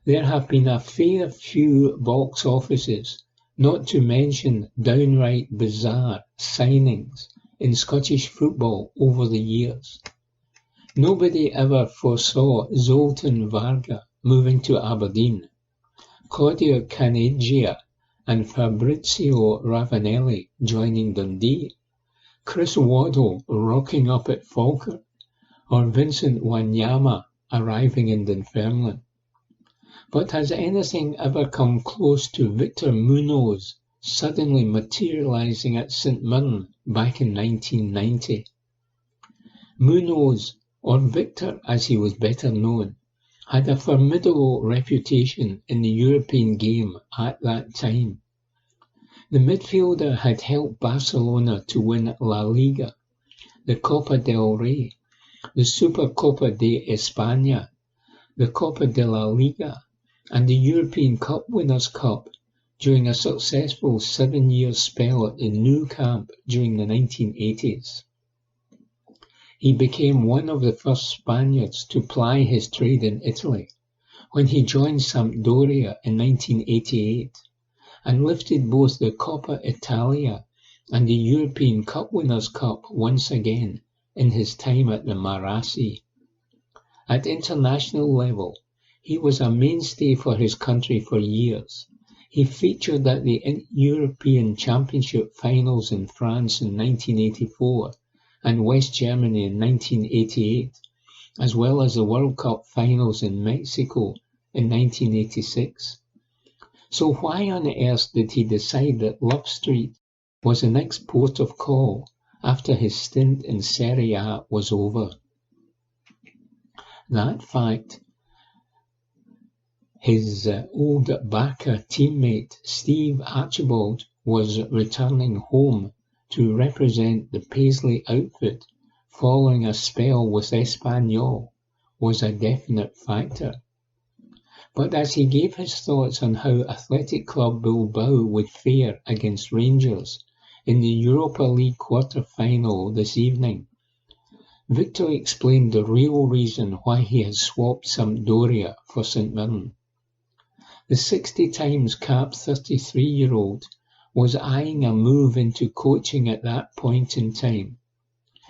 There have been a fair few box offices, not to mention downright bizarre signings in Scottish football over the years. Nobody ever foresaw Zoltan Varga moving to Aberdeen, Claudio Caneggia and Fabrizio Ravanelli joining Dundee, Chris Waddle rocking up at Falkirk, or Vincent Wanyama arriving in Dunfermline. But has anything ever come close to Victor Munoz suddenly materialising at St Mirren back in 1990? Munoz, or Victor as he was better known, had a formidable reputation in the European game at that time. The midfielder had helped Barcelona to win La Liga, the Copa del Rey, the Supercopa de España, the Copa de la Liga, and the European Cup Winners' Cup during a successful 7-year spell at the Nou Camp during the 1980s. He became one of the first Spaniards to ply his trade in Italy when he joined Sampdoria in 1988 and lifted both the Coppa Italia and the European Cup Winners' Cup once again in his time at the Marassi. At international level, he was a mainstay for his country for years. He featured at the European Championship finals in France in 1984 and West Germany in 1988, as well as the World Cup finals in Mexico in 1986. So why on earth did he decide that Love Street was the next port of call after his stint in Serie A was over? That fact, his old Barca teammate Steve Archibald was returning home to represent the Paisley outfit following a spell with Espanyol was a definite factor. But as he gave his thoughts on how Athletic Club Bilbao would fare against Rangers in the Europa League quarter-final this evening. Victor explained the real reason why he has swapped Sampdoria for St Mirren. The 60 times capped 33-year-old was eyeing a move into coaching at that point in time.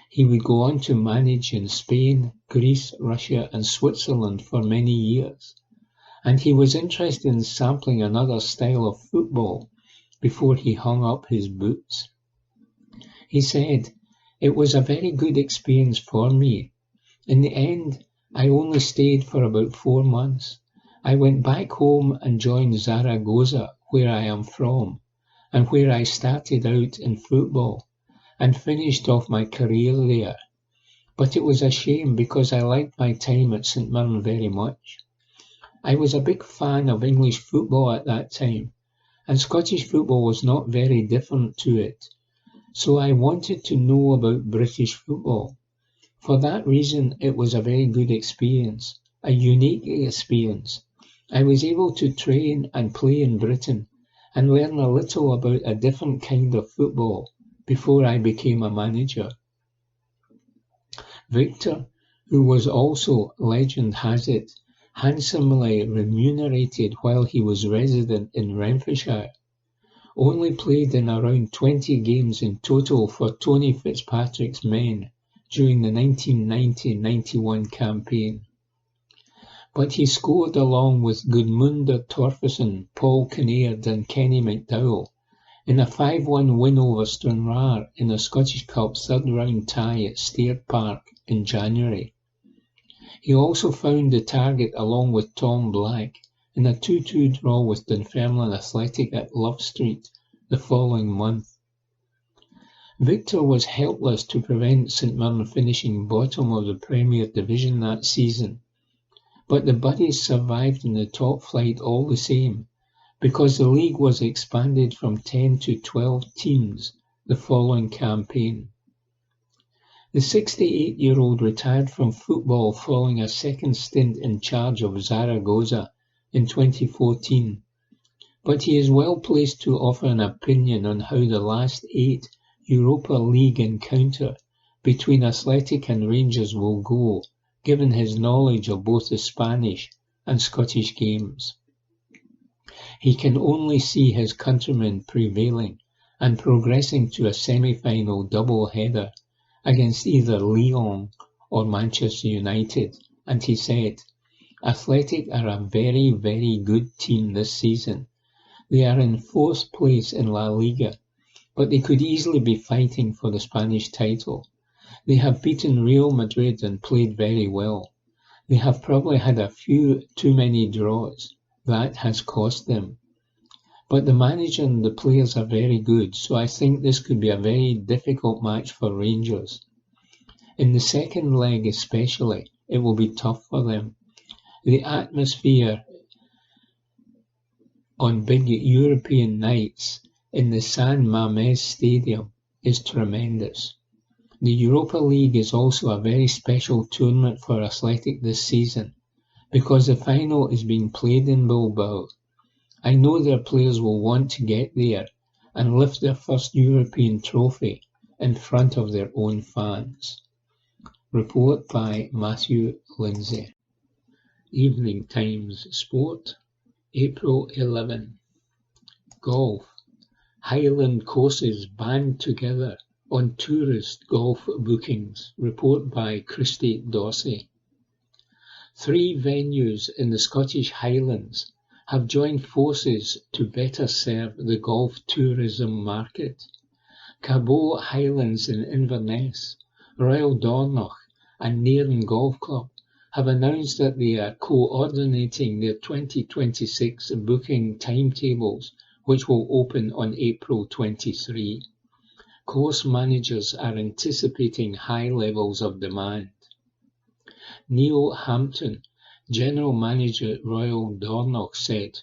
He would go on to manage in Spain, Greece, Russia and Switzerland for many years, and he was interested in sampling another style of football before he hung up his boots. He said, "It was a very good experience for me. In the end, I only stayed for about 4 months. I went back home and joined Zaragoza, where I am from, and where I started out in football, and finished off my career there. But it was a shame because I liked my time at St Mirren very much. I was a big fan of English football at that time, and Scottish football was not very different to it. So I wanted to know about British football. For that reason, it was a very good experience, a unique experience. I was able to train and play in Britain and learn a little about a different kind of football before I became a manager." Victor, who was also, legend has it, handsomely remunerated while he was resident in Renfrewshire, only played in around 20 games in total for Tony Fitzpatrick's men during the 1990-91 campaign. But he scored along with Gudmundur Torfason, Paul Kinnaird and Kenny McDowell in a 5-1 win over Stranraer in the Scottish Cup third-round tie at Stair Park in January. He also found the target along with Tom Black in a 2-2 draw with Dunfermline Athletic at Love Street the following month. Victor was helpless to prevent St Mirren finishing bottom of the Premier Division that season, but the Buddies survived in the top flight all the same, because the league was expanded from 10 to 12 teams the following campaign. The 68-year-old retired from football following a second stint in charge of Zaragoza in 2014, but he is well placed to offer an opinion on how the last 8 Europa League encounter between Athletic and Rangers will go, given his knowledge of both the Spanish and Scottish games. He can only see his countrymen prevailing and progressing to a semi-final double-header against either Lyon or Manchester United, and he said, "Athletic are a very, very good team this season. They are in 4th place in La Liga, but they could easily be fighting for the Spanish title. They have beaten Real Madrid and played very well. They have probably had a few too many draws. That has cost them. But the manager and the players are very good, so I think this could be a very difficult match for Rangers. In the second leg especially, it will be tough for them. The atmosphere on big European nights in the San Mamés Stadium is tremendous. The Europa League is also a very special tournament for Athletic this season, because the final is being played in Bilbao. I know their players will want to get there and lift their first European trophy in front of their own fans." Report by Matthew Lindsay. Evening Times Sport, April 11. Golf. Highland courses band together on tourist golf bookings. Report by Christy Dorsey. 3 venues in the Scottish Highlands have joined forces to better serve the golf tourism market. Cabot Highlands in Inverness, Royal Dornoch and Nairn Golf Club have announced that they are coordinating their 2026 booking timetables, which will open on April 23. Course managers are anticipating high levels of demand. Neil Hampton, General Manager at Royal Dornoch, said,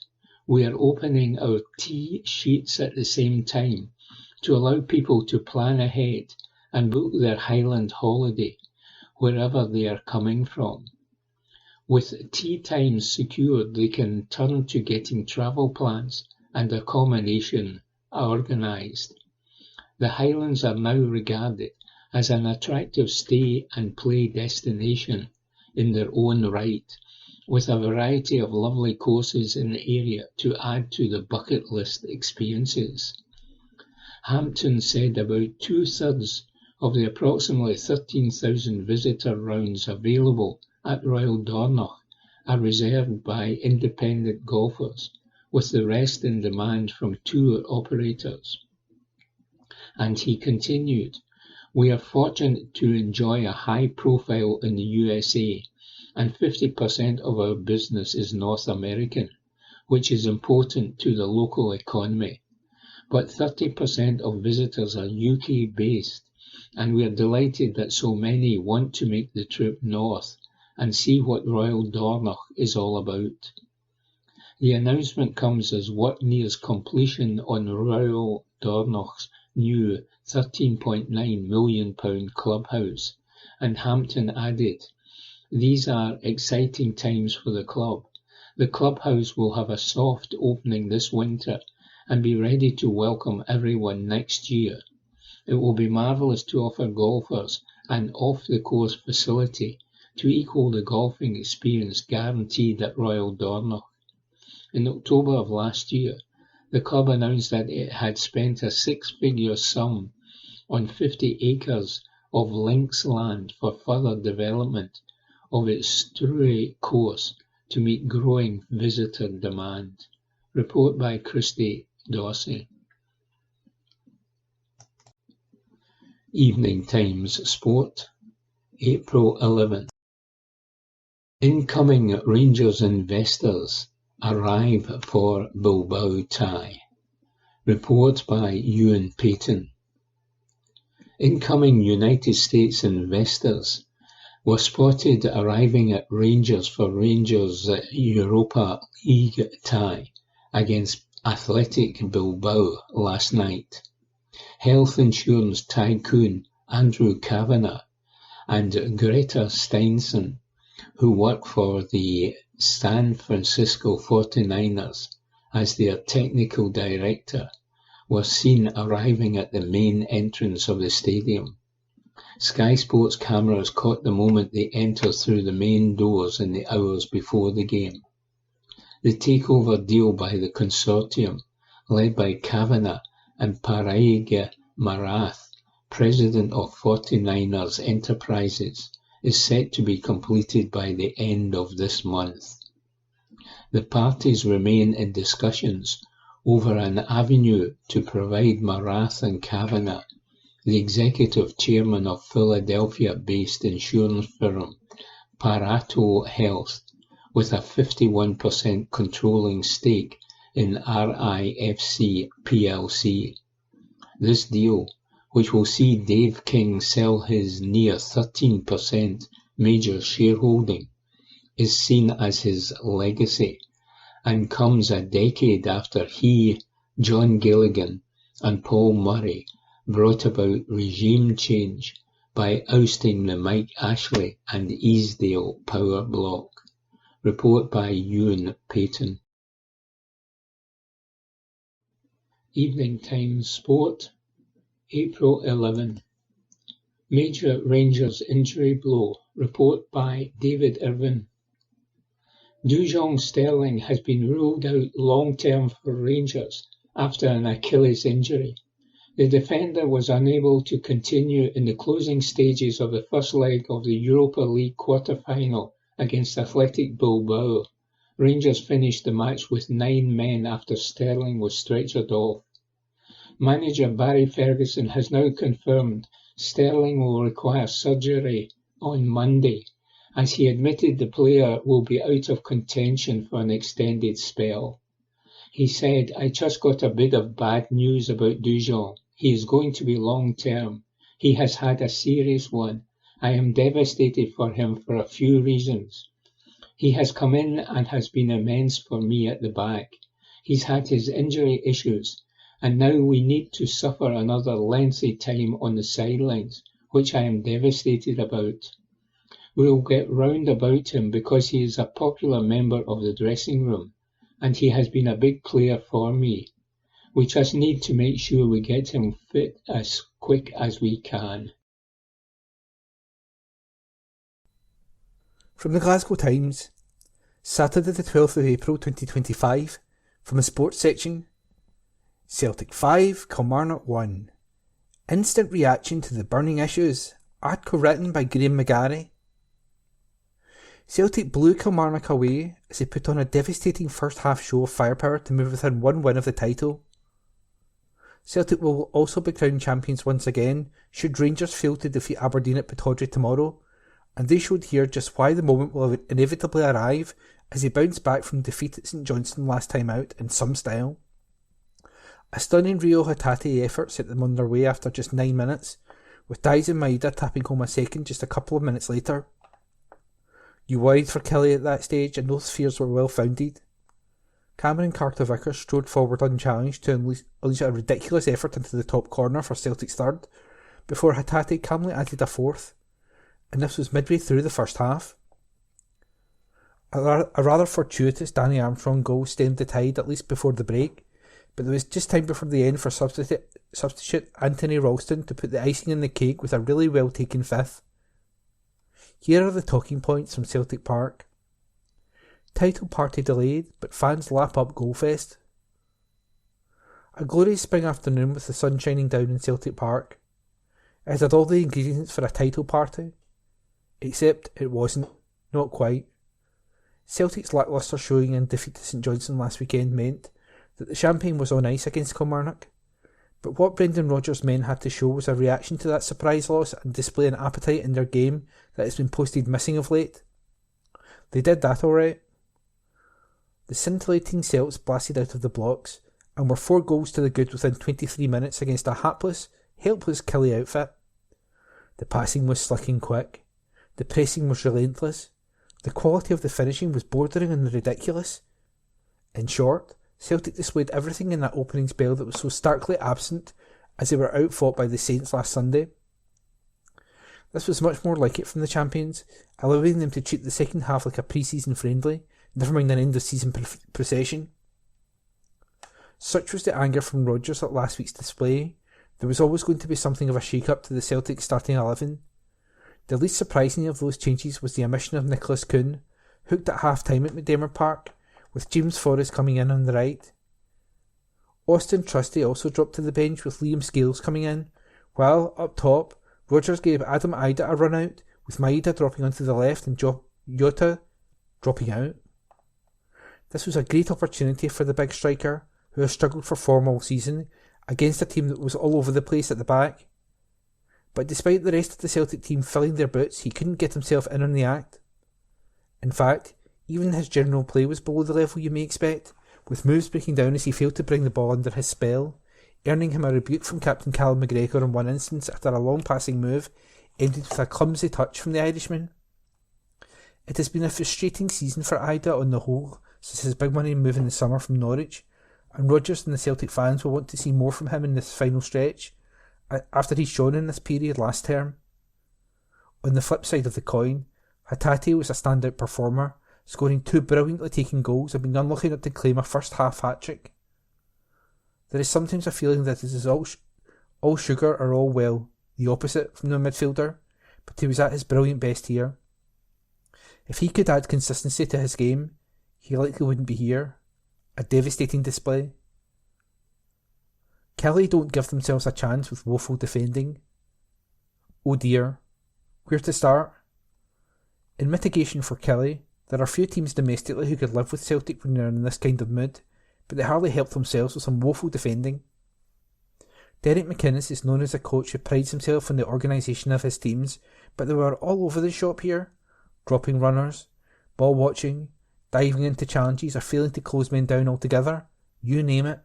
"We are opening our tee sheets at the same time to allow people to plan ahead and book their Highland holiday, wherever they are coming from. With tee times secured, they can turn to getting travel plans and accommodation organised. The Highlands are now regarded as an attractive stay and play destination in their own right, with a variety of lovely courses in the area to add to the bucket list experiences. Hampton said about 2/3 of the approximately 13,000 visitor rounds available at Royal Dornoch are reserved by independent golfers, with the rest in demand from tour operators. And he continued, "We are fortunate to enjoy a high profile in the USA, and 50% of our business is North American, which is important to the local economy. But 30% of visitors are UK-based, and we are delighted that so many want to make the trip north and see what Royal Dornoch is all about." The announcement comes as work nears completion on Royal Dornoch's new £13.9 million clubhouse, and Hampton added, "These are exciting times for the club. The clubhouse will have a soft opening this winter and be ready to welcome everyone next year. It will be marvellous to offer golfers an off-the-course facility to equal the golfing experience guaranteed at Royal Dornoch." In October of last year, the club announced that it had spent a six-figure sum on 50 acres of links land for further development of its Struy course to meet growing visitor demand. Report by Christy Dorsey. Evening Times Sport, April 11. Incoming Rangers investors arrive for Bilbao tie. Report by Ewan Payton. Incoming United States investors were spotted arriving at Rangers for Rangers' Europa League tie against Athletic Bilbao last night. Health insurance tycoon Andrew Kavanagh and Greta Steinson, who work for the San Francisco 49ers as their technical director, were seen arriving at the main entrance of the stadium. Sky Sports cameras caught the moment they entered through the main doors in the hours before the game. The takeover deal by the consortium, led by Kavanagh and Paraige Marath, president of 49ers Enterprises, is set to be completed by the end of this month. The parties remain in discussions over an avenue to provide Marath and Kavanagh, the executive chairman of Philadelphia-based insurance firm Parato Health, with a 51% controlling stake in RIFC plc. This deal, which will see Dave King sell his near 13% major shareholding, is seen as his legacy and comes a decade after he, John Gilligan, and Paul Murray brought about regime change by ousting the Mike Ashley and Easdale power bloc. Report by Ewan Payton. Evening Times Sport, April 11. Major Rangers injury blow. Report by David Irvin. Dujon Sterling has been ruled out long-term for Rangers after an Achilles injury. The defender was unable to continue in the closing stages of the first leg of the Europa League quarter-final against Athletic Bilbao. Rangers finished the match with 9 men after Sterling was stretchered off. Manager Barry Ferguson has now confirmed Sterling will require surgery on Monday, as he admitted the player will be out of contention for an extended spell. He said, "I just got a bit of bad news about Dujon. He is going to be long-term. He has had a serious one. I am devastated for him for a few reasons. He has come in and has been immense for me at the back. He's had his injury issues, and now we need to suffer another lengthy time on the sidelines, which I am devastated about. We'll get round about him because he is a popular member of the dressing room, and he has been a big player for me. We just need to make sure we get him fit as quick as we can. From the Glasgow Times, Saturday the 12th of April 2025, from the sports section, Celtic 5, Kilmarnock 1. Instant reaction to the burning issues, article written by Graham McGarry. Celtic blew Kilmarnock away as they put on a devastating first half show of firepower to move within one win of the title. Celtic will also be crowned champions once again should Rangers fail to defeat Aberdeen at Pittodrie tomorrow, and they showed here just why the moment will inevitably arrive as they bounce back from defeat at St Johnstone last time out in some style. A stunning Rio Hatate effort set them on their way after just 9 minutes, with Daisen Maeda tapping home a second just a couple of minutes later. You worried for Kelly at that stage, and those fears were well founded. Cameron Carter-Vickers strode forward unchallenged to unleash a ridiculous effort into the top corner for Celtic's third, before Hatate calmly added a fourth, and this was midway through the first half. A rather fortuitous Danny Armstrong goal stemmed the tide at least before the break, but there was just time before the end for substitute Anthony Ralston to put the icing on the cake with a really well taken fifth. Here are the talking points from Celtic Park. Title party delayed, but fans lap up Goalfest. A glorious spring afternoon with the sun shining down in Celtic Park. It had all the ingredients for a title party. Except it wasn't. Not quite. Celtic's lacklustre showing in defeat to St Johnstone last weekend meant that the champagne was on ice against Kilmarnock. But what Brendan Rodgers' men had to show was a reaction to that surprise loss and display an appetite in their game that has been posted missing of late. They did that alright. The scintillating Celts blasted out of the blocks and were 4 goals to the good within 23 minutes against a hapless, helpless Killie outfit. The passing was slick and quick. The pressing was relentless. The quality of the finishing was bordering on the ridiculous. In short, Celtic displayed everything in that opening spell that was so starkly absent as they were outfought by the Saints last Sunday. This was much more like it from the champions, allowing them to treat the second half like a pre-season friendly, never mind an end-of-season procession. Such was the anger from Rodgers at last week's display. There was always going to be something of a shake-up to the Celtic starting 11. The least surprising of those changes was the omission of Nicholas Kuhn, hooked at half-time at McDermott Park, with James Forrest coming in on the right. Austin Trusty also dropped to the bench with Liam Scales coming in, while, up top, Rodgers gave Adam Ida a run out, with Maeda dropping onto the left and Jota dropping out. This was a great opportunity for the big striker, who has struggled for form all season, against a team that was all over the place at the back. But despite the rest of the Celtic team filling their boots, he couldn't get himself in on the act. In fact, even his general play was below the level you may expect, with moves breaking down as he failed to bring the ball under his spell, earning him a rebuke from Captain Callum McGregor in one instance after a long passing move ended with a clumsy touch from the Irishman. It has been a frustrating season for Ida on the whole since his big money move in the summer from Norwich, and Rodgers and the Celtic fans will want to see more from him in this final stretch, after he's shown in this period last term. On the flip side of the coin, Hatate was a standout performer, scoring 2 brilliantly taken goals and being unlucky not to claim a first half hat-trick. There is sometimes a feeling that this is all sugar or all well, the opposite from the midfielder, but he was at his brilliant best here. If he could add consistency to his game, he likely wouldn't be here. A devastating display. Kelly don't give themselves a chance with woeful defending. Oh dear. Where to start? In mitigation for Kelly, there are few teams domestically who could live with Celtic when they're in this kind of mood, but they hardly help themselves with some woeful defending. Derek McInnes is known as a coach who prides himself on the organisation of his teams, but they were all over the shop here, dropping runners, ball watching, diving into challenges or failing to close men down altogether, you name it.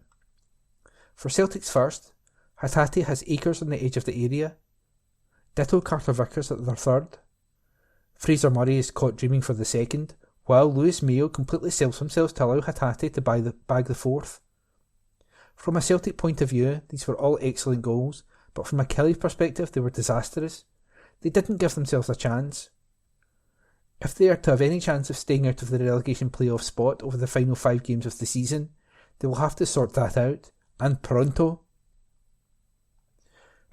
For Celtic's first, Hatate has acres on the edge of the area. Ditto Carter-Vickers at their third. Fraser Murray is caught dreaming for the second, while Lewis Mayo completely sells himself to allow Hatate to bag the fourth. From a Celtic point of view, these were all excellent goals, but from a Kelly perspective they were disastrous. They didn't give themselves a chance. If they are to have any chance of staying out of the relegation playoff spot over the final 5 games of the season, they will have to sort that out, and pronto.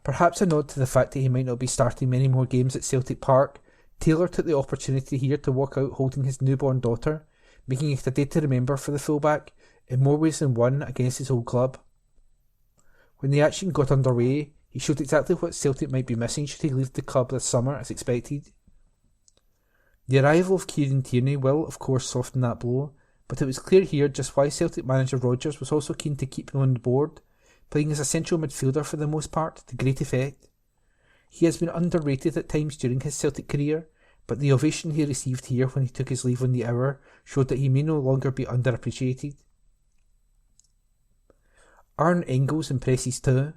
Perhaps a nod to the fact that he might not be starting many more games at Celtic Park, Taylor took the opportunity here to walk out holding his newborn daughter, making it a day to remember for the fullback in more ways than one against his old club. When the action got underway, he showed exactly what Celtic might be missing should he leave the club this summer as expected. The arrival of Kieran Tierney will, of course, soften that blow, but it was clear here just why Celtic manager Rodgers was also keen to keep him on board, playing as a central midfielder for the most part to great effect. He has been underrated at times during his Celtic career, but the ovation he received here when he took his leave on the hour showed that he may no longer be underappreciated. Arne Engels impresses too.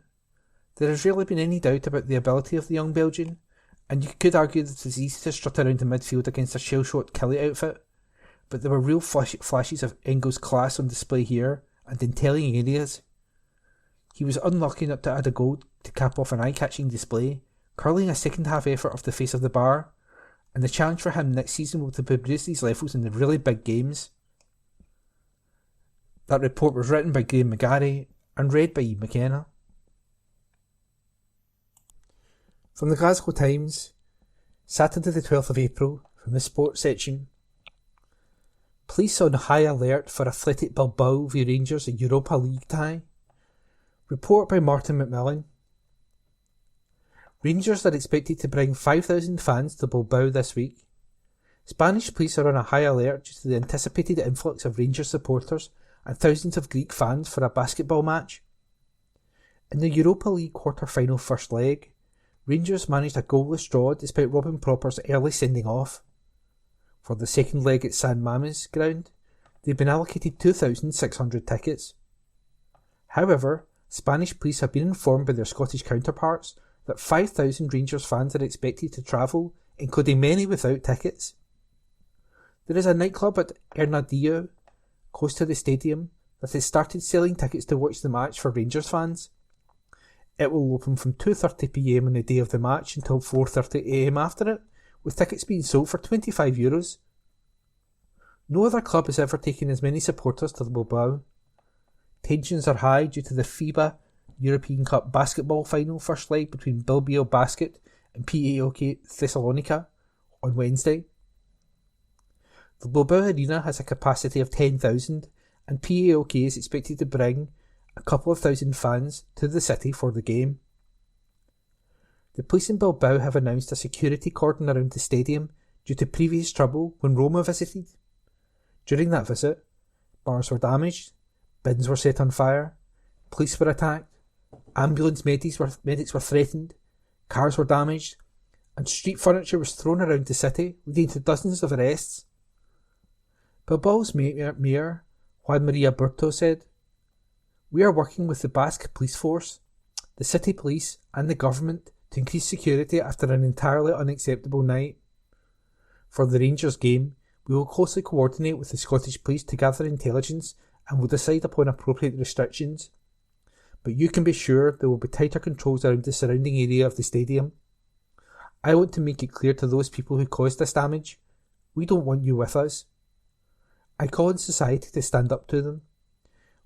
There has rarely been any doubt about the ability of the young Belgian, and you could argue that it's easy to strut around the midfield against a shell-shocked Kelly outfit, but there were real flashes of Engels' class on display here, and in telling areas. He was unlucky not to add a goal to cap off an eye-catching display, curling a second-half effort off the face of the bar, and the challenge for him next season will be to produce these levels in the really big games. That report was written by Graham McGarry and read by Ian McKenna. From the Glasgow Times, Saturday the 12th of April, from the sports section. Police on high alert for Athletic Bilbao v Rangers in Europa League tie. Report by Martin McMillan. Rangers are expected to bring 5,000 fans to Bilbao this week. Spanish police are on a high alert due to the anticipated influx of Rangers supporters and thousands of Greek fans for a basketball match. In the Europa League quarter-final first leg, Rangers managed a goalless draw despite Robin Proper's early sending off. For the second leg at San Mamés ground, they've been allocated 2,600 tickets. However, Spanish police have been informed by their Scottish counterparts that 5,000 Rangers fans are expected to travel, including many without tickets. There is a nightclub at Hernadillo, close to the stadium, that has started selling tickets to watch the match for Rangers fans. It will open from 2:30pm on the day of the match until 4:30am after it, with tickets being sold for €25. No other club has ever taken as many supporters to the Bilbao. Tensions are high due to the FIBA European Cup basketball final first leg between Bilbao Basket and PAOK Thessalonica on Wednesday. The Bilbao Arena has a capacity of 10,000 and PAOK is expected to bring a couple of thousand fans to the city for the game. The police in Bilbao have announced a security cordon around the stadium due to previous trouble when Roma visited. During that visit, bars were damaged, bins were set on fire, police were attacked, ambulance medics were threatened, cars were damaged, and street furniture was thrown around the city, leading to dozens of arrests. Bilbao's mayor, Juan Maria Burto, said, "We are working with the Basque police force, the city police and the government to increase security after an entirely unacceptable night. For the Rangers game, we will closely coordinate with the Scottish police to gather intelligence and will decide upon appropriate restrictions. But you can be sure there will be tighter controls around the surrounding area of the stadium. I want to make it clear to those people who caused this damage, we don't want you with us. I call on society to stand up to them.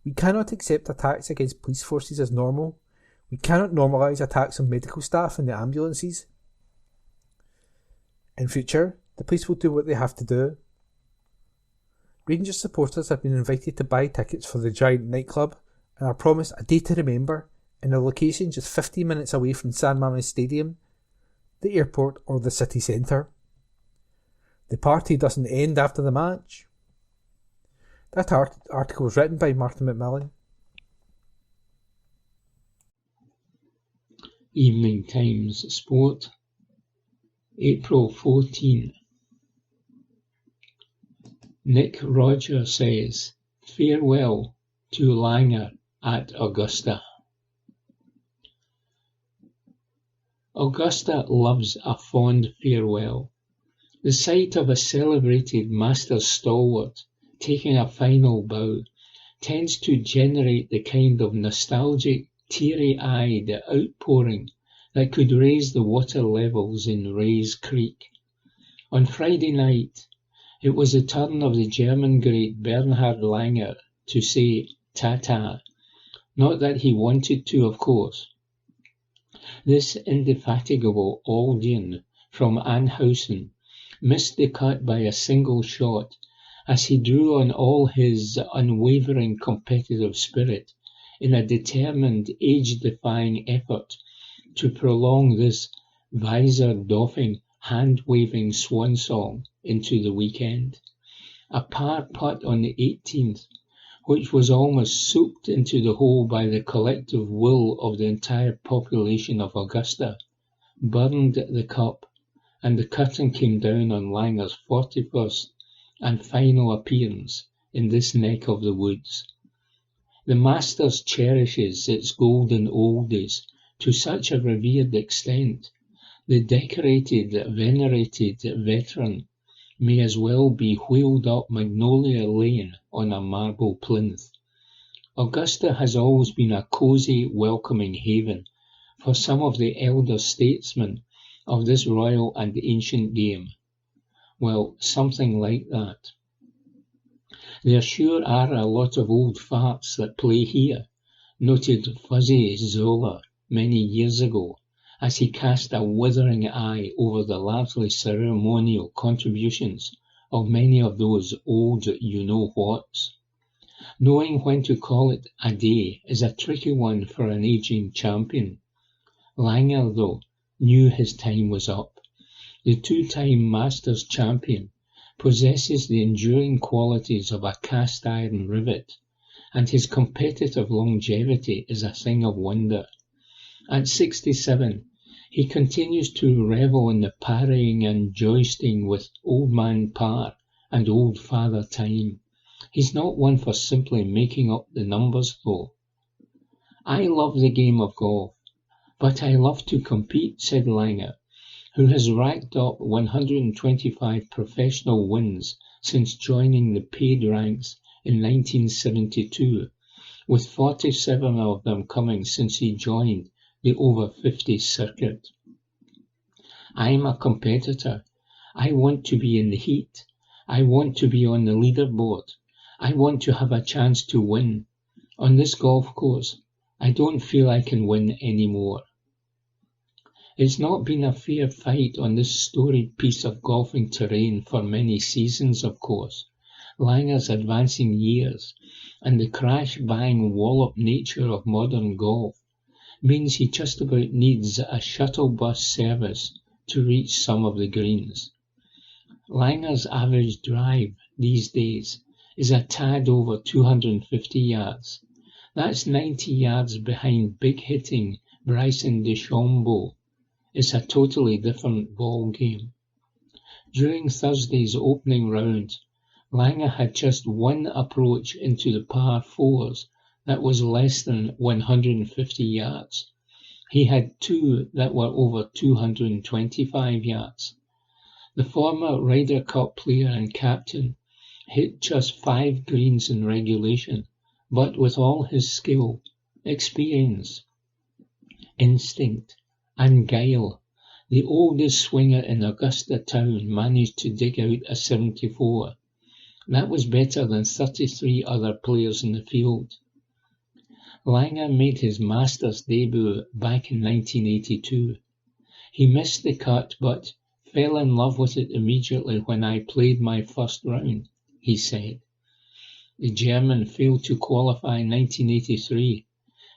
We cannot accept attacks against police forces as normal. We cannot normalise attacks on medical staff and the ambulances. In future, the police will do what they have to do." Rangers supporters have been invited to buy tickets for the giant nightclub and are promised a day to remember in a location just 15 minutes away from San Mamés Stadium, the airport or the city centre. The party doesn't end after the match. That article was written by Martin McMillan. Evening Times Sport, April 14. Nick Rodgers says, "Farewell to Langer at Augusta." Augusta loves a fond farewell. The sight of a celebrated Masters stalwart taking a final bow tends to generate the kind of nostalgic, teary-eyed outpouring that could raise the water levels in Rays Creek. On Friday night, it was the turn of the German great Bernhard Langer to say "ta-ta," Not that he wanted to, of course. This indefatigable Aldian from Anhausen missed the cut by a single shot as he drew on all his unwavering competitive spirit in a determined, age-defying effort to prolong this visor-doffing, hand-waving swan song into the weekend. A par putt on the 18th, which was almost soaked into the hole by the collective will of the entire population of Augusta, burned the cup, and the curtain came down on Langer's 41st and final appearance in this neck of the woods. The Masters cherishes its golden oldies to such a revered extent, the decorated, venerated veteran may as well be wheeled up Magnolia Lane on a marble plinth. Augusta has always been a cosy, welcoming haven for some of the elder statesmen of this royal and ancient game. Well, something like that. There sure are a lot of old farts that play here, noted Fuzzy Zola many years ago, as he cast a withering eye over the largely ceremonial contributions of many of those old you-know-whats. Knowing when to call it a day is a tricky one for an aging champion. Langer, though, knew his time was up. The two-time Masters champion possesses the enduring qualities of a cast-iron rivet, and his competitive longevity is a thing of wonder. At 67, he continues to revel in the parrying and joisting with old man Par and old father Time. He's not one for simply making up the numbers, though. I love the game of golf, but I love to compete, said Langer, who has racked up 125 professional wins since joining the paid ranks in 1972, with 47 of them coming since he joined the over 50 circuit. I'm a competitor. I want to be in the heat. I want to be on the leaderboard. I want to have a chance to win. On this golf course, I don't feel I can win anymore. It's not been a fair fight on this storied piece of golfing terrain for many seasons, of course. Langer's advancing years and the crash-bang wallop nature of modern golf means he just about needs a shuttle bus service to reach some of the greens. Langer's average drive these days is a tad over 250 yards. That's 90 yards behind big-hitting Bryson DeChambeau. It's a totally different ball game. During Thursday's opening round, Langer had just one approach into the par fours that was less than 150 yards. He had two that were over 225 yards. The former Ryder Cup player and captain hit just 5 greens in regulation, but with all his skill, experience, instinct, and guile, the oldest swinger in Augusta town managed to dig out a 74. That was better than 33 other players in the field. Langer made his Masters debut back in 1982. He missed the cut but fell in love with it immediately when I played my first round, he said. The German failed to qualify in 1983.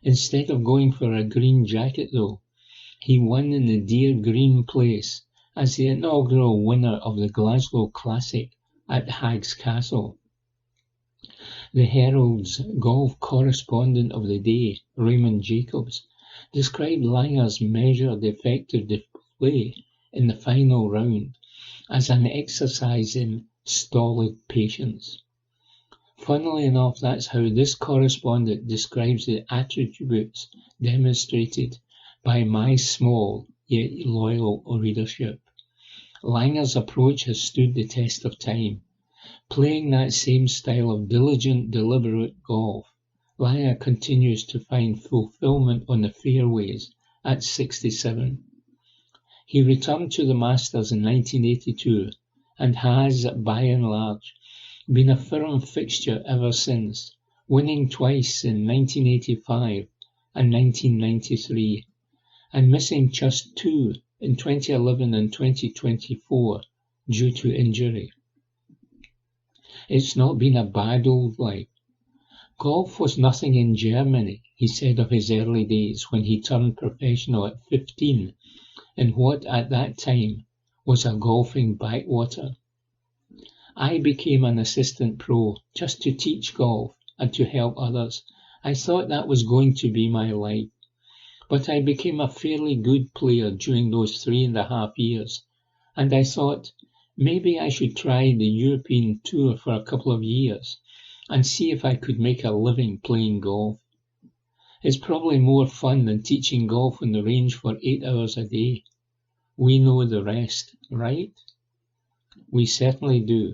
Instead of going for a green jacket, though, he won in the Deer Green place as the inaugural winner of the Glasgow Classic at Hag's Castle. The Herald's golf correspondent of the day, Raymond Jacobs, described Langer's measured effective display in the final round as an exercise in stolid patience. Funnily enough, that's how this correspondent describes the attributes demonstrated by my small yet loyal readership. Langer's approach has stood the test of time. Playing that same style of diligent, deliberate golf, Langer continues to find fulfillment on the fairways at 67. He returned to the Masters in 1982 and has, by and large, been a firm fixture ever since, winning twice in 1985 and 1993, and missing just two in 2011 and 2024 due to injury. It's not been a bad old life. Golf was nothing in Germany, he said of his early days when he turned professional at 15 in what at that time was a golfing backwater. I became an assistant pro just to teach golf and to help others. I thought that was going to be my life. But I became a fairly good player during those 3.5 years, and I thought maybe I should try the European Tour for a couple of years and see if I could make a living playing golf. It's probably more fun than teaching golf on the range for 8 hours a day. We know the rest, right? We certainly do.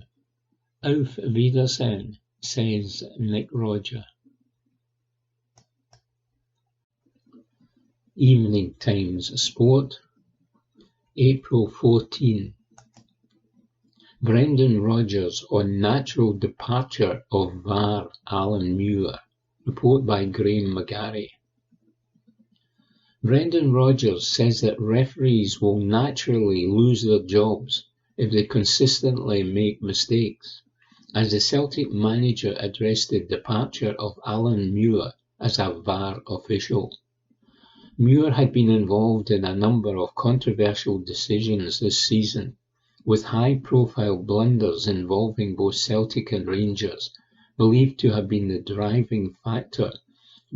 Auf Wiedersehen, says Nick Roger. Evening Times Sport, April 14. Brendan Rodgers on natural departure of VAR Alan Muir. Report by Graham McGarry. Brendan Rodgers says that referees will naturally lose their jobs if they consistently make mistakes, as the Celtic manager addressed the departure of Alan Muir as a VAR official. Muir had been involved in a number of controversial decisions this season, with high-profile blunders involving both Celtic and Rangers, believed to have been the driving factor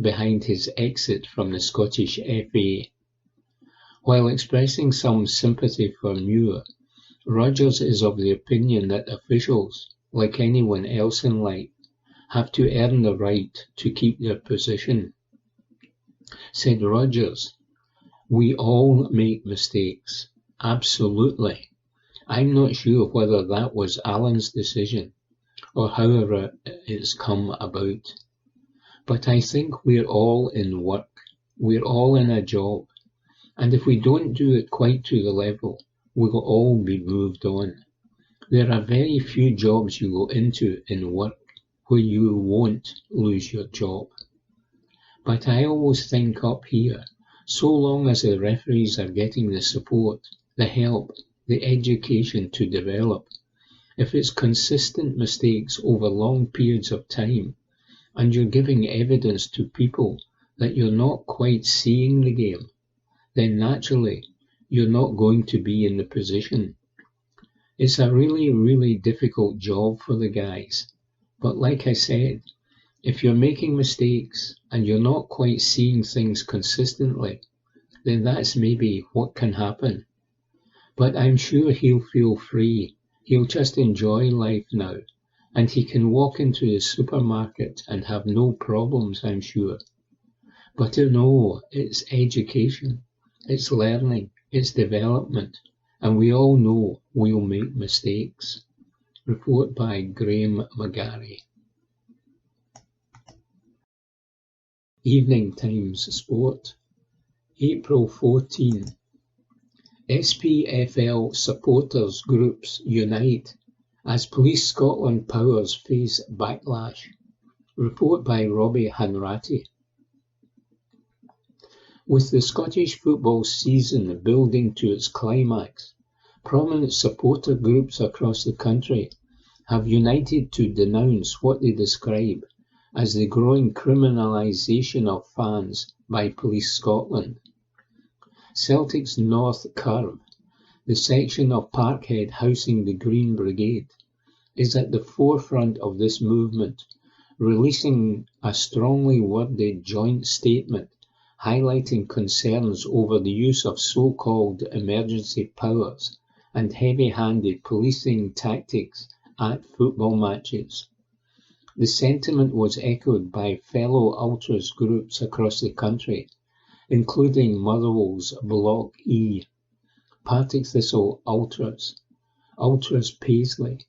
behind his exit from the Scottish FA. While expressing some sympathy for Muir, Rodgers is of the opinion that officials, like anyone else in life, have to earn the right to keep their position. Said Rodgers, "We all make mistakes, absolutely. I'm not sure whether that was Alan's decision, or however it's come about. But I think we're all in work, we're all in a job, and if we don't do it quite to the level, we'll all be moved on. There are very few jobs you go into in work where you won't lose your job. But I always think up here, so long as the referees are getting the support, the help, the education to develop, if it's consistent mistakes over long periods of time, and you're giving evidence to people that you're not quite seeing the game, then naturally you're not going to be in the position. It's a really, really difficult job for the guys. But like I said, if you're making mistakes and you're not quite seeing things consistently, then that's maybe what can happen. But I'm sure he'll feel free. He'll just enjoy life now, and he can walk into the supermarket and have no problems, I'm sure. But no, it's education, it's learning, it's development, and we all know we'll make mistakes. Report by Graham McGarry. Evening Times Sport, April 14. SPFL supporters groups unite as Police Scotland powers face backlash. Report by Robbie Hanratty. With the Scottish football season building to its climax, prominent supporter groups across the country have united to denounce what they describe as the growing criminalisation of fans by Police Scotland. Celtic's North Curve, the section of Parkhead housing the Green Brigade, is at the forefront of this movement, releasing a strongly worded joint statement highlighting concerns over the use of so-called emergency powers and heavy-handed policing tactics at football matches. The sentiment was echoed by fellow ultras groups across the country, including Motherwell's Block E, Partick Thistle Ultras, Ultras Paisley,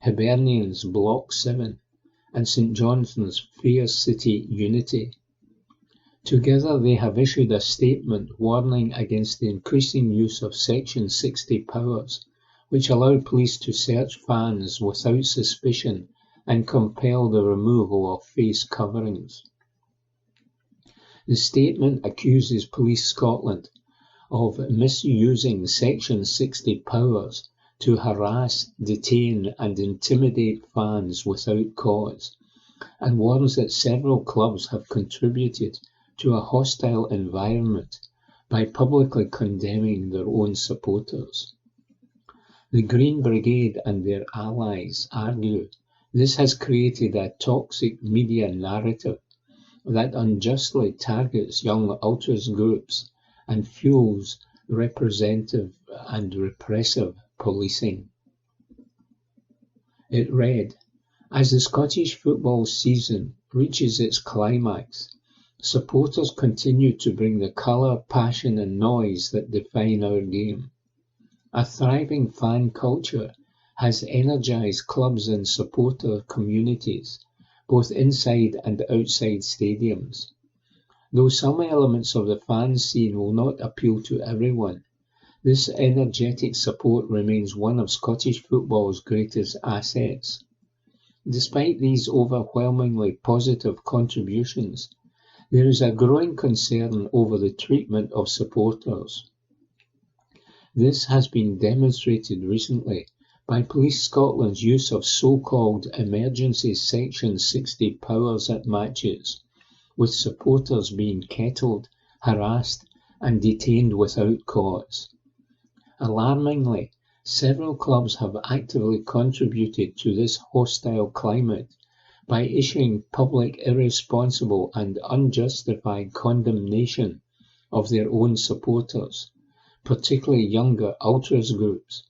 Hibernian's Block 7, and St Johnstone's Fair City Unity. Together they have issued a statement warning against the increasing use of Section 60 powers, which allow police to search fans without suspicion and compel the removal of face coverings. The statement accuses Police Scotland of misusing Section 60 powers to harass, detain and intimidate fans without cause, and warns that several clubs have contributed to a hostile environment by publicly condemning their own supporters. The Green Brigade and their allies argue this has created a toxic media narrative that unjustly targets young ultras groups and fuels representative and repressive policing. It read, as the Scottish football season reaches its climax, supporters continue to bring the colour, passion and noise that define our game. A thriving fan culture has energised clubs and supporter communities, both inside and outside stadiums. Though some elements of the fan scene will not appeal to everyone, this energetic support remains one of Scottish football's greatest assets. Despite these overwhelmingly positive contributions, there is a growing concern over the treatment of supporters. This has been demonstrated recently by Police Scotland's use of so-called emergency Section 60 powers at matches, with supporters being kettled, harassed and detained without cause. Alarmingly, several clubs have actively contributed to this hostile climate by issuing public irresponsible and unjustified condemnation of their own supporters, particularly younger ultras groups,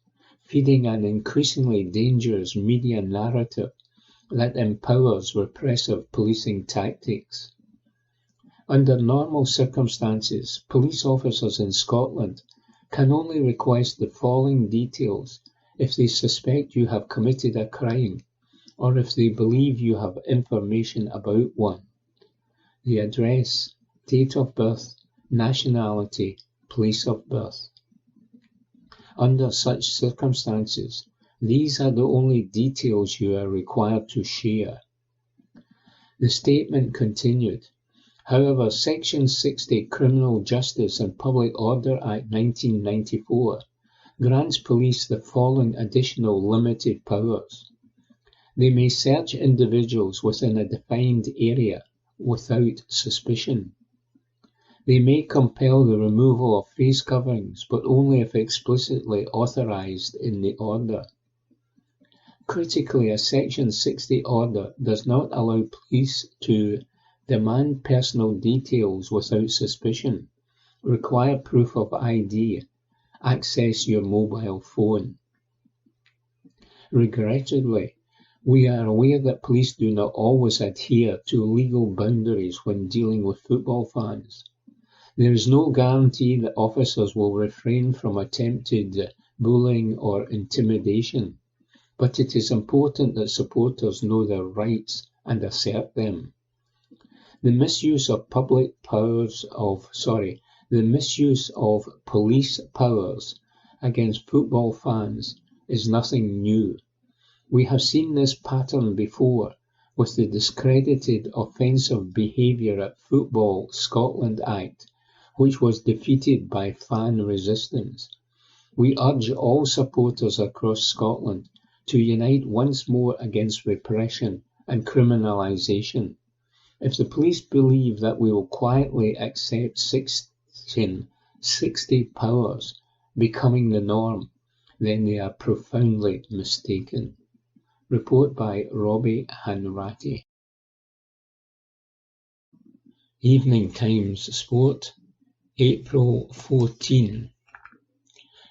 feeding an increasingly dangerous media narrative that empowers repressive policing tactics. Under normal circumstances, police officers in Scotland can only request the following details if they suspect you have committed a crime or if they believe you have information about one: the address, date of birth, nationality, place of birth. Under such circumstances, these are the only details you are required to share. The statement continued, however, Section 60 Criminal Justice and Public Order Act 1994 grants police the following additional limited powers. They may search individuals within a defined area without suspicion. They may compel the removal of face coverings, but only if explicitly authorised in the order. Critically, a Section 60 order does not allow police to demand personal details without suspicion, require proof of ID, access your mobile phone. Regrettably, we are aware that police do not always adhere to legal boundaries when dealing with football fans. There is no guarantee that officers will refrain from attempted bullying or intimidation, but it is important that supporters know their rights and assert them. The misuse of police powers against football fans is nothing new. We have seen this pattern before with the discredited Offensive Behaviour at Football Scotland Act, which was defeated by fan resistance. We urge all supporters across Scotland to unite once more against repression and criminalisation. If the police believe that we will quietly accept Section 60 powers becoming the norm, then they are profoundly mistaken. Report by Robbie Hanratty. Evening Times Sport, April 14.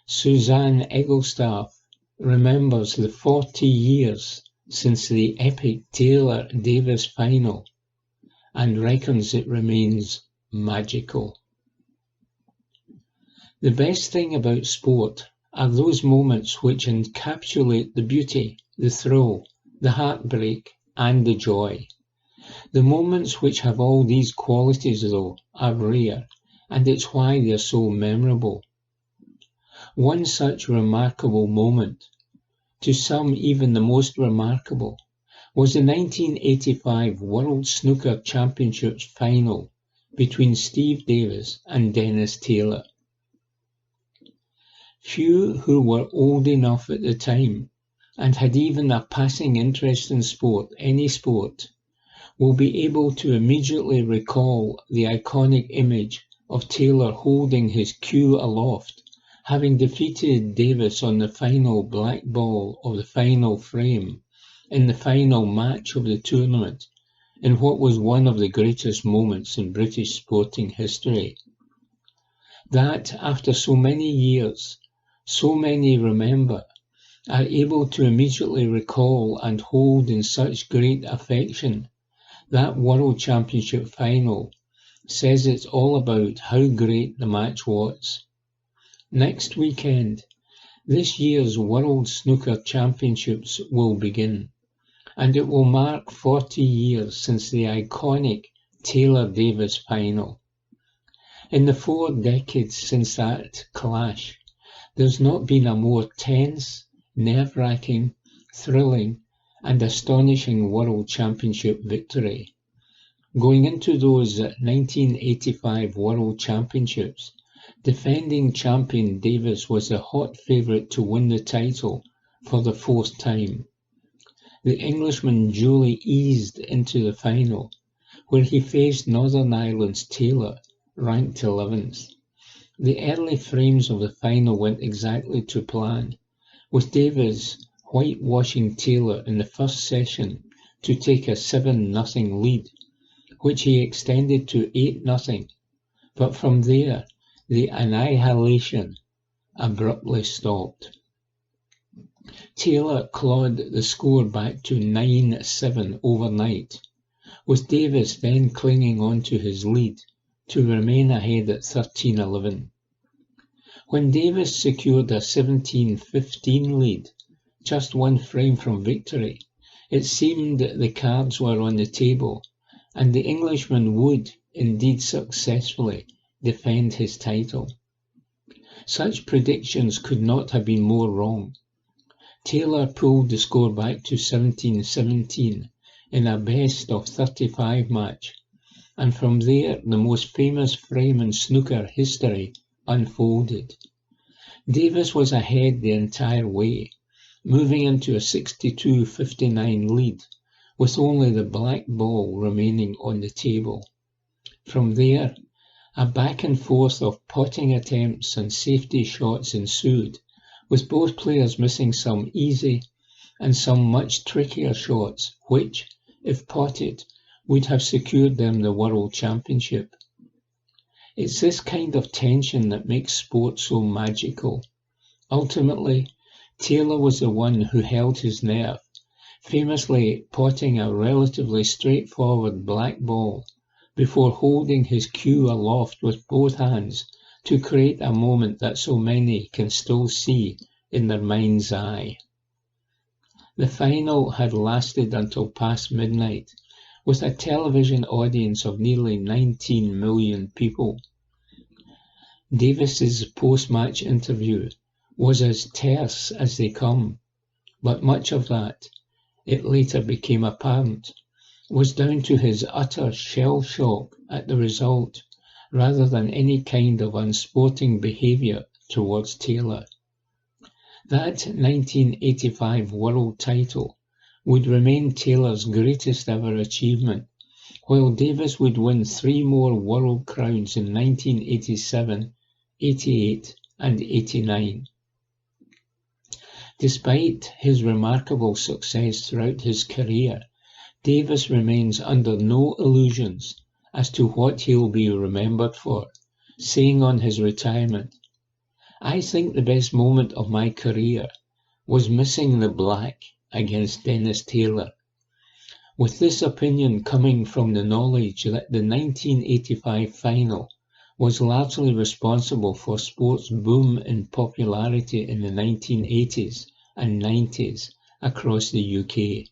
Suzanne Egglestaff remembers the 40 years since the epic Taylor Davis final and reckons it remains magical. The best thing about sport are those moments which encapsulate the beauty, the thrill, the heartbreak and the joy. The moments which have all these qualities, though, are rare, and it's why they're so memorable. One such remarkable moment, to some even the most remarkable, was the 1985 World Snooker Championships final between Steve Davis and Dennis Taylor. Few who were old enough at the time and had even a passing interest in any sport, will be able to immediately recall the iconic image of Taylor holding his cue aloft, having defeated Davis on the final black ball of the final frame in the final match of the tournament, in what was one of the greatest moments in British sporting history. That, after so many years, so many remember, are able to immediately recall and hold in such great affection that World Championship final, says it's all about how great the match was. Next weekend, this year's World Snooker Championships will begin, and it will mark 40 years since the iconic Taylor-Davis final. In the 4 decades since that clash, there's not been a more tense, nerve-wracking, thrilling, and astonishing World Championship victory. Going into those 1985 World Championships, defending champion Davis was a hot favourite to win the title for the 4th time. The Englishman duly eased into the final, where he faced Northern Ireland's Taylor, ranked 11th. The early frames of the final went exactly to plan, with Davis whitewashing Taylor in the first session to take a 7-0 lead, which he extended to 8-0, but from there the annihilation abruptly stopped. Taylor clawed the score back to 9-7 overnight, with Davis then clinging on to his lead to remain ahead at 13-11. When Davis secured a 17-15 lead, just 1 frame from victory, it seemed that the cards were on the table, and the Englishman would, indeed successfully, defend his title. Such predictions could not have been more wrong. Taylor pulled the score back to 17-17 in a best-of-35 match, and from there the most famous frame in snooker history unfolded. Davis was ahead the entire way, moving into a 62-59 lead, with only the black ball remaining on the table. From there, a back and forth of potting attempts and safety shots ensued, with both players missing some easy and some much trickier shots, which, if potted, would have secured them the World Championship. It's this kind of tension that makes sport so magical. Ultimately, Taylor was the one who held his nerve, famously potting a relatively straightforward black ball before holding his cue aloft with both hands to create a moment that so many can still see in their mind's eye. The final had lasted until past midnight, with a television audience of nearly 19 million people. Davis's post-match interview was as terse as they come, but much of that, it later became apparent, was down to his utter shell shock at the result, rather than any kind of unsporting behaviour towards Taylor. That 1985 world title would remain Taylor's greatest ever achievement, while Davis would win 3 more world crowns in 1987, 88 and 89. Despite his remarkable success throughout his career, Davis remains under no illusions as to what he'll be remembered for, saying on his retirement, "I think the best moment of my career was missing the black against Dennis Taylor." With this opinion coming from the knowledge that the 1985 final was largely responsible for sport's boom in popularity in the 1980s and 90s across the UK.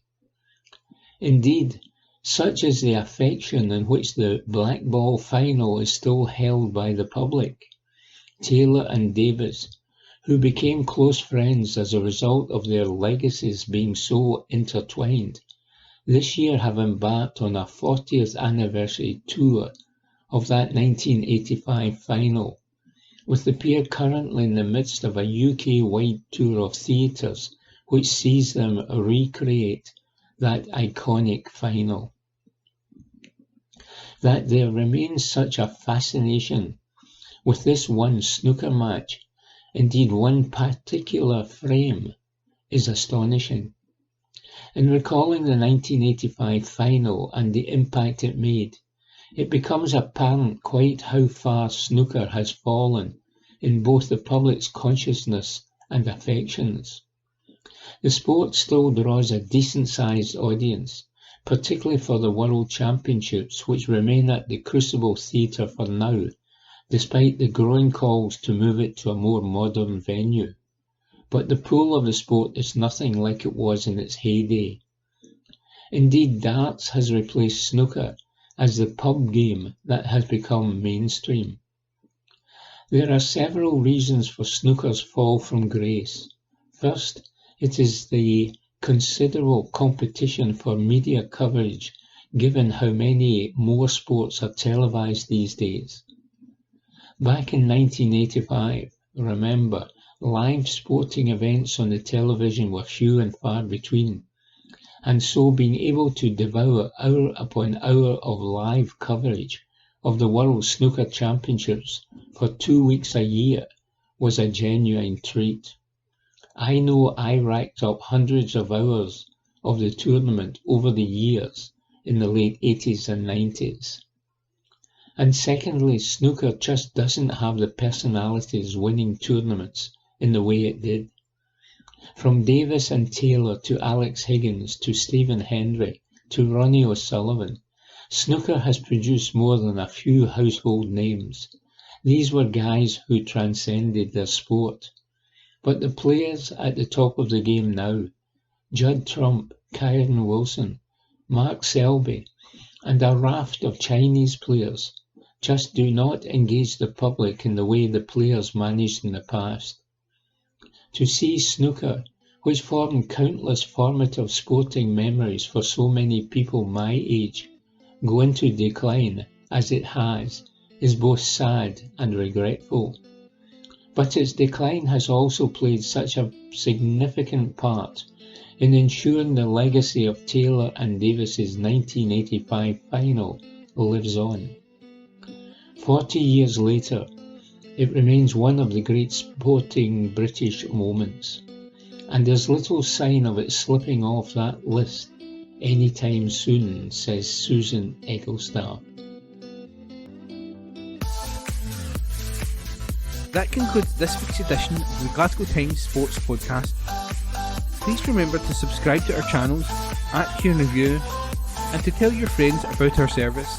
Indeed, such is the affection in which the black ball final is still held by the public. Taylor and Davis, who became close friends as a result of their legacies being so intertwined, this year have embarked on a 40th anniversary tour of that 1985 final, with the pair currently in the midst of a UK-wide tour of theatres which sees them recreate that iconic final. That there remains such a fascination with this one snooker match, indeed one particular frame, is astonishing. In recalling the 1985 final and the impact it made, it becomes apparent quite how far snooker has fallen in both the public's consciousness and affections. The sport still draws a decent-sized audience, particularly for the World Championships, which remain at the Crucible Theatre for now, despite the growing calls to move it to a more modern venue. But the pool of the sport is nothing like it was in its heyday. Indeed, darts has replaced snooker as the pub game that has become mainstream. There are several reasons for snooker's fall from grace. First, it is the considerable competition for media coverage, given how many more sports are televised these days. Back in 1985, remember, live sporting events on the television were few and far between, and so being able to devour hour upon hour of live coverage of the World Snooker Championships for 2 weeks a year was a genuine treat. I know I racked up hundreds of hours of the tournament over the years in the late 80s and 90s. And secondly, snooker just doesn't have the personalities winning tournaments in the way it did. From Davis and Taylor to Alex Higgins to Stephen Hendry to Ronnie O'Sullivan, snooker has produced more than a few household names. These were guys who transcended their sport. But the players at the top of the game now, Judd Trump, Kyron Wilson, Mark Selby, and a raft of Chinese players, just do not engage the public in the way the players managed in the past. To see snooker, which formed countless formative sporting memories for so many people my age, go into decline as it has, is both sad and regretful. But its decline has also played such a significant part in ensuring the legacy of Taylor and Davis's 1985 final lives on. 40 years later, it remains one of the great sporting British moments, and there's little sign of it slipping off that list anytime soon, says Susan Egglestar. That concludes this week's edition of the Glasgow Times Sports Podcast. Please remember to subscribe to our channels, at Q and Review, and to tell your friends about our service.